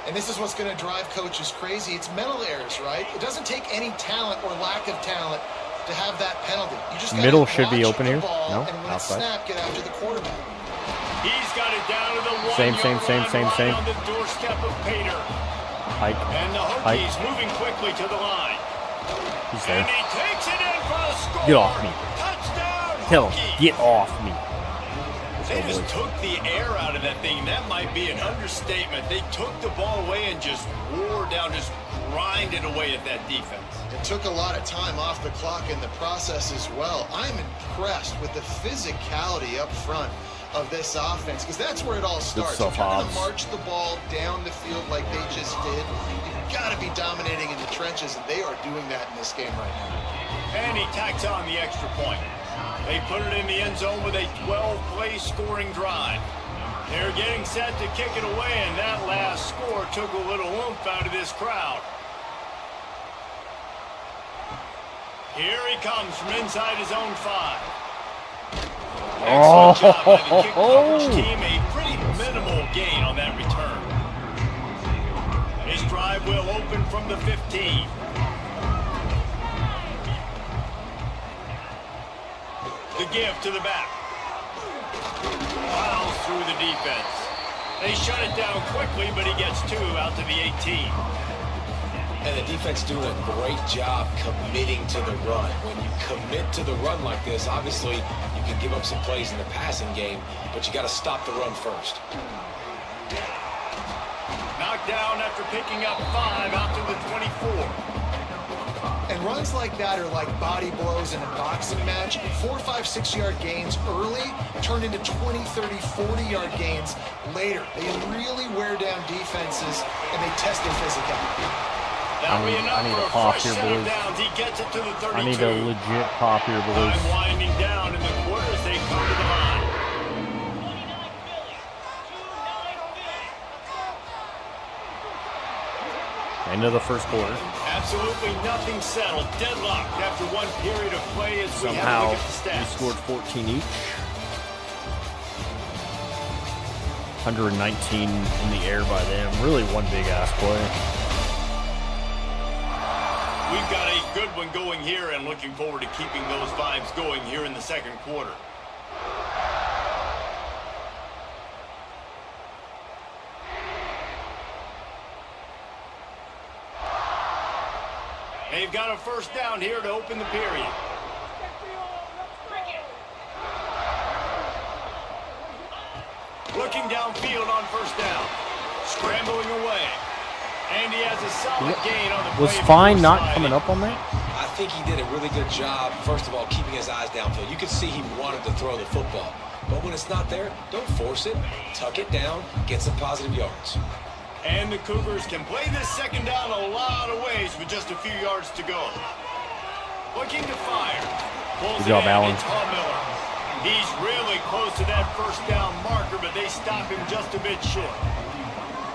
D: And this is what's going to drive coaches crazy. It's mental errors, right? It doesn't take any talent or lack of talent to have that penalty. You just gotta
A: Middle should be
D: watch
A: open
D: the
A: here.
D: ball,
A: No,
D: and when
A: outside.
D: it's snapped, get after the quarterback.
B: He's got it down to the 1
A: Same,
B: yard
A: same,
B: line,
A: same.
B: on the doorstep of Pater.
A: Hike.
B: And the
A: Hike.
B: Hokies moving quickly to the line.
A: He's
B: And
A: there.
B: he takes it in for a score.
A: Get off me.
B: Touchdown,
A: Tell him,
B: Hokies.
A: get off me.
B: They
A: Let's go,
B: just
A: boys.
B: took the air out of that thing. That might be an understatement. They took the ball away and just wore down, just grinded away at that defense.
D: It took a lot of time off the clock in the process as well. I'm impressed with the physicality up front of this offense, because that's where it all starts.
A: stuff,
D: If you're going to
A: Hobbs.
D: march the ball down the field like they just did, you've got to be dominating in the trenches, and they are doing that in this game right now.
B: And he tacks on the extra point. They put it in the end zone with a 12-play scoring drive. They're getting set to kick it away, and that last score took a little oomph out of this crowd. Here he comes from inside his own 5. Excellent job by the kick coverage team. A pretty minimal gain on that return. His drive will open from the 15. The give to the back. Plows through the defense. They shut it down quickly, but he gets 2 out to the 18.
C: And the defense doing a great job committing to the run. When you commit to the run like this, obviously you can give up some plays in the passing game, but you got to stop the run first.
B: Knocked down after picking up 5 out to the 24.
D: And runs like that are like body blows in a boxing match. 4, 5, 6-yard gains early turn into 20, 30, 40-yard gains later. They really wear down defenses, and they test their physicality.
B: That'll be
A: I
B: enough
A: need
B: for
A: a
B: a
A: pop
B: fresh
A: here,
B: set of
A: boys.
B: downs. He gets it to the 32.
A: I need a legit pop here, boys.
B: Time winding down in the quarters. They come to the line.
A: End of the first quarter.
B: Absolutely nothing settled. Deadlocked after one period of play as we have a
A: Somehow,
B: look at the
A: we
B: stats.
A: scored 14 each. 119 in the air by them. Really one big-ass play.
B: We've got a good one going here and looking forward to keeping those vibes going here in the second quarter. They've got a first down here to open the period. Looking downfield on first down. Scrambling away. And he has a solid gain on the play.
A: Was Fine not coming up on that?
C: I think he did a really good job, first of all, keeping his eyes downfield. You could see he wanted to throw the football. But when it's not there, don't force it. Tuck it down, get some positive yards.
B: And the Cougars can play this second down a lot of ways with just a few yards to go. Looking to fire. Pulls
A: Good job,
B: it in.
A: Allen.
B: It's Miller. He's really close to that first down marker, but they stop him just a bit short.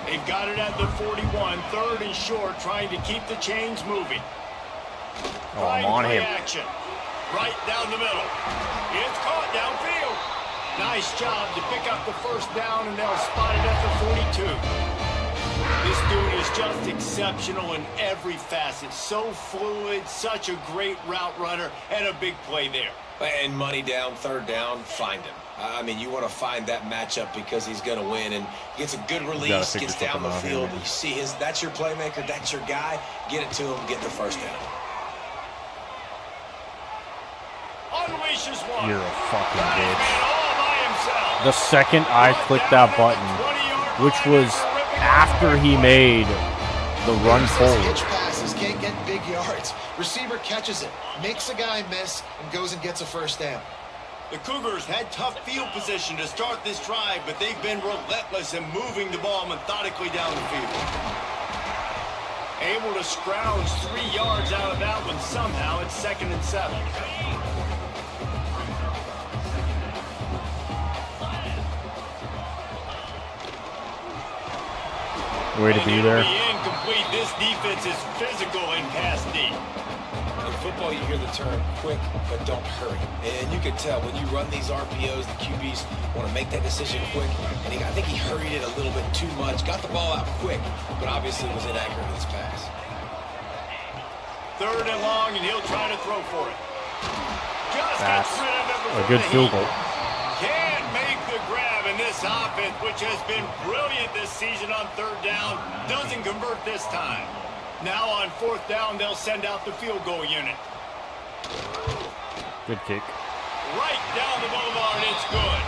B: They've got it at the 41, third and short, trying to keep the chains moving.
A: Oh, I'm on him.
B: Action. Right down the middle. It's caught downfield. Nice job to pick up the first down, and they'll spot it at the 42. This dude is just exceptional in every facet. So fluid, such a great route runner, and a big play there.
C: And money down, third down, find him. I mean, you want to find that matchup because he's going to win, and gets a good release, gets down the field. You see that's your playmaker, that's your guy. Get it to him, get the first down.
B: Unleashes one.
A: You're a fucking bitch.
B: All by himself.
A: The second I clicked that button, which was after he made the run forward.
D: Hitch passes can't get big yards. Receiver catches it, makes a guy miss, and goes and gets a first down.
B: The Cougars had tough field position to start this drive, but they've been relentless in moving the ball methodically down the field. Able to scrounge 3 yards out of that one somehow. It's 2nd and 7.
A: Way to be there.
B: Incomplete. This defense is physical in pass deep.
C: In football, you hear the term quick, but don't hurry. And you can tell when you run these RPOs, the QBs want to make that decision quick. And I think he hurried it a little bit too much. Got the ball out quick, but obviously was inaccurate in his pass.
B: 3rd and long, and he'll try to throw for it. Just
A: That's
B: gets rid of it before
A: a good
B: the
A: field
B: heat.
A: goal.
B: Can't make the grab in this offense, which has been brilliant this season on 3rd down. Doesn't convert this time. Now on 4th down, they'll send out the field goal unit.
A: Good kick.
B: Right down the boulevard, it's good.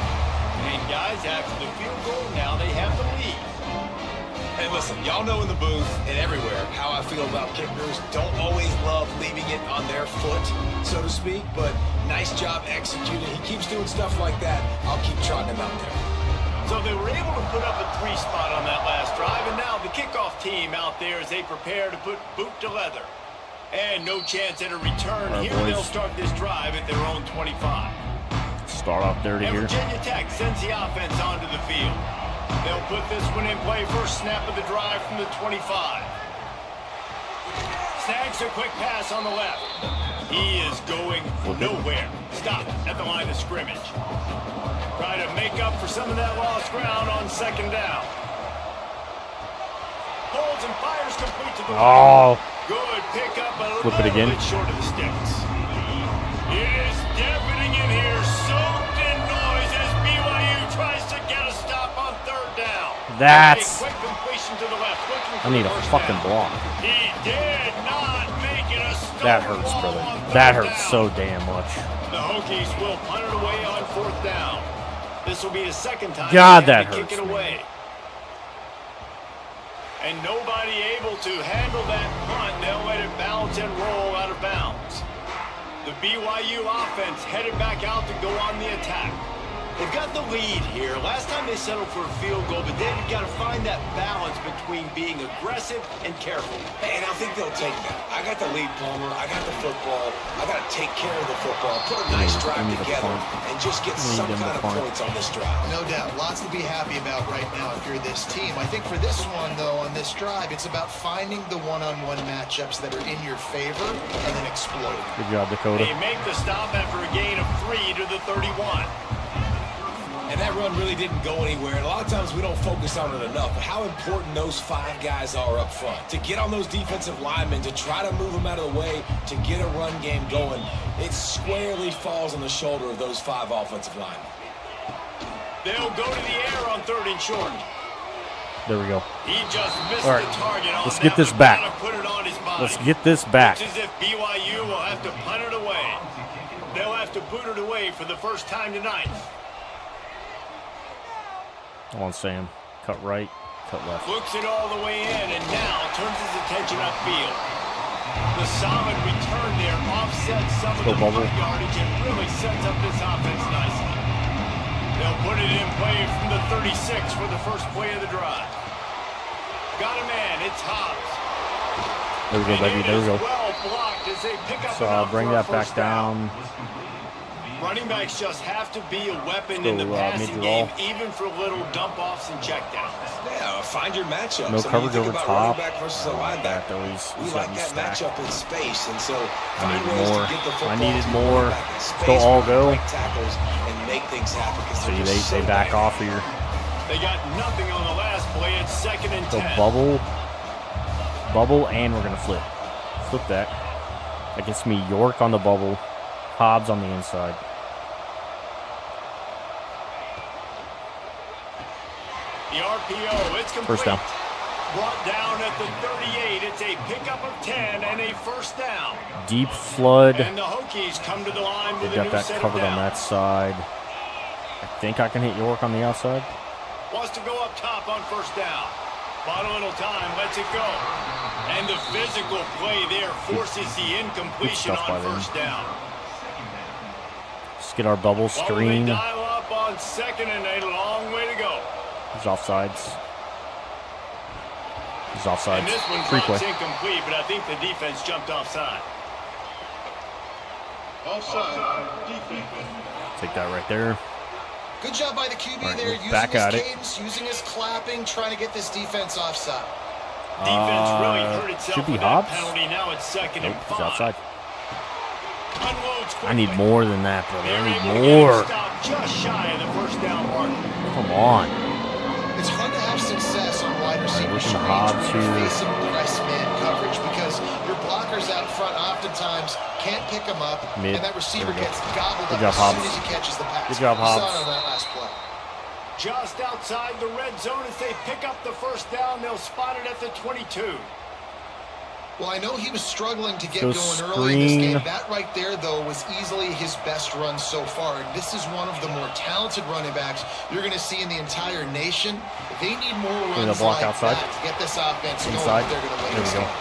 B: And guys, after the field goal, now they have the lead.
C: Hey, listen, y'all know in the booth and everywhere how I feel about kickers. Don't always love leaving it on their foot, so to speak, but nice job executing. He keeps doing stuff like that. I'll keep trotting him out there.
B: So they were able to put up a 3 spot on that last drive, and now the kickoff team out there as they prepare to put boot to leather. And no chance at a return.
A: All right,
B: Here
A: boys.
B: they'll start this drive at their own 25.
A: Start off dirty
B: And
A: here.
B: Virginia Tech sends the offense onto the field. They'll put this one in play first snap of the drive from the 25. Snags a quick pass on the left. He is going nowhere. Stop at the line of scrimmage. Try to make up for some of that lost ground on 2nd down. Holds and fires complete to the
A: Oh,
B: good pickup, a
A: Flip it
B: little
A: again.
B: bit short of the sticks. It is deafening in here, soaked in noise as BYU tries to get a stop on 3rd down.
A: That's-
B: A quick completion to the left. Looking for
A: I need
B: the
A: a
B: first
A: fucking
B: down.
A: block.
B: He did not make it a stop.
A: That hurts, brother. That hurts so damn much.
B: The Hokies will punt it away on 4th down. This will be the 2nd time
A: God,
B: they have
A: that
B: to
A: hurts,
B: kick it away. And nobody able to handle that punt. They'll let it bounce and roll out of bounds. The BYU offense headed back out to go on the attack. They've got the lead here. Last time they settled for a field goal, but they've got to find that balance between being aggressive and careful.
C: Hey, and I think they'll take that. I got the lead, Palmer. I got the football. I got to take care of the football, put a nice drive together, and just get some kind of points on this drive.
D: No doubt. Lots to be happy about right now if you're this team. I think for this one, though, on this drive, it's about finding the one-on-one matchups that are in your favor and then exploding.
A: Good job, Dakota.
B: They make the stop after a gain of 3 to the 31.
C: And that run really didn't go anywhere. And a lot of times we don't focus on it enough. But how important those 5 guys are up front. To get on those defensive linemen, to try to move them out of the way, to get a run game going, it squarely falls on the shoulder of those 5 offensive linemen.
B: They'll go to the air on 3rd and short.
A: There we go.
B: He just missed
A: All right,
B: the target on
A: let's
B: that
A: get this
B: one.
A: back.
B: Gotta put it on his body.
A: Let's get this back.
B: It's as if BYU will have to punt it away. They'll have to boot it away for the first time tonight.
A: Come on, Sam. Cut right, cut left.
B: Looks it all the way in and now turns his attention upfield. The solid return there offsets some of the punt yardage and really sets up this offense nicely. They'll put it in play from the 36 for the first play of the drive. Got a man, it's Hobbs.
A: There we go, baby, there we go.
B: Well blocked as they pick up
A: So I'll bring that back down.
B: Running backs just have to be a weapon in the passing game, even for little dump-offs and checkdowns.
C: Yeah, find your matchups.
A: No coverage over top.
C: Back versus a linebacker. We like that matchup in space, and so
A: I need more. I needed more. They'll all go.
C: And make things happen.
A: See, they back off here.
B: They got nothing on the last play. It's 2nd and 10.
A: So bubble, and we're gonna flip that. That gets me York on the bubble, Hobbs on the inside.
B: The RPO, it's complete.
A: First down.
B: Brought down at the 38. It's a pickup of 10 and a first down.
A: Deep flood.
B: And the Hokies come to the line with
A: They got that covered on that side. I think I can hit York on the outside.
B: Wants to go up top on first down. Bought a little time, lets it go. And the physical play there forces the incompletion on first down.
A: Let's get our bubble screen.
B: Dial up on 2nd and a long way to go.
A: He's offsides. He's offsides.
B: And this
A: Free play.
B: one's incomplete, but I think the defense jumped offside. Offside defense.
A: Take that right there.
D: Good job by the QB there, using
A: back
D: his
A: at it.
D: cadence, using his clapping, trying to get this defense offside.
B: Defense really hurt itself
A: should be
B: with
A: Hobbs.
B: that penalty. Now it's 2nd and 5.
A: He's outside.
B: Unloads quickly.
A: I need more than that, brother.
B: They're
A: I
B: able
A: need
B: to get
A: more.
B: it stopped just shy of the first down mark.
A: Come on.
D: It's hard to have success on wide receiver
A: looking
D: screens
A: Hobbs
D: when you're
A: here.
D: facing press man coverage because your blockers out front oftentimes can't pick them up,
A: Mid.
D: and that receiver
A: There we go.
D: gets gobbled
A: Good
D: up
A: job,
D: as
A: Hobbs.
D: soon as he catches the pass.
A: Good job,
D: We saw
A: Hobbs.
D: it on that last play.
B: Just outside the red zone as they pick up the first down. They'll spot it at the 22.
D: Well, I know he was struggling to get
A: Go
D: going early in this
A: screen.
D: game. That right there, though, was easily his best run so far. This is one of the more talented running backs you're going to see in the entire nation. They need more runs
A: block
D: like
A: outside.
D: that to get this offense
A: Inside.
D: going if they're going to win
A: There
D: this
A: we go.
D: game.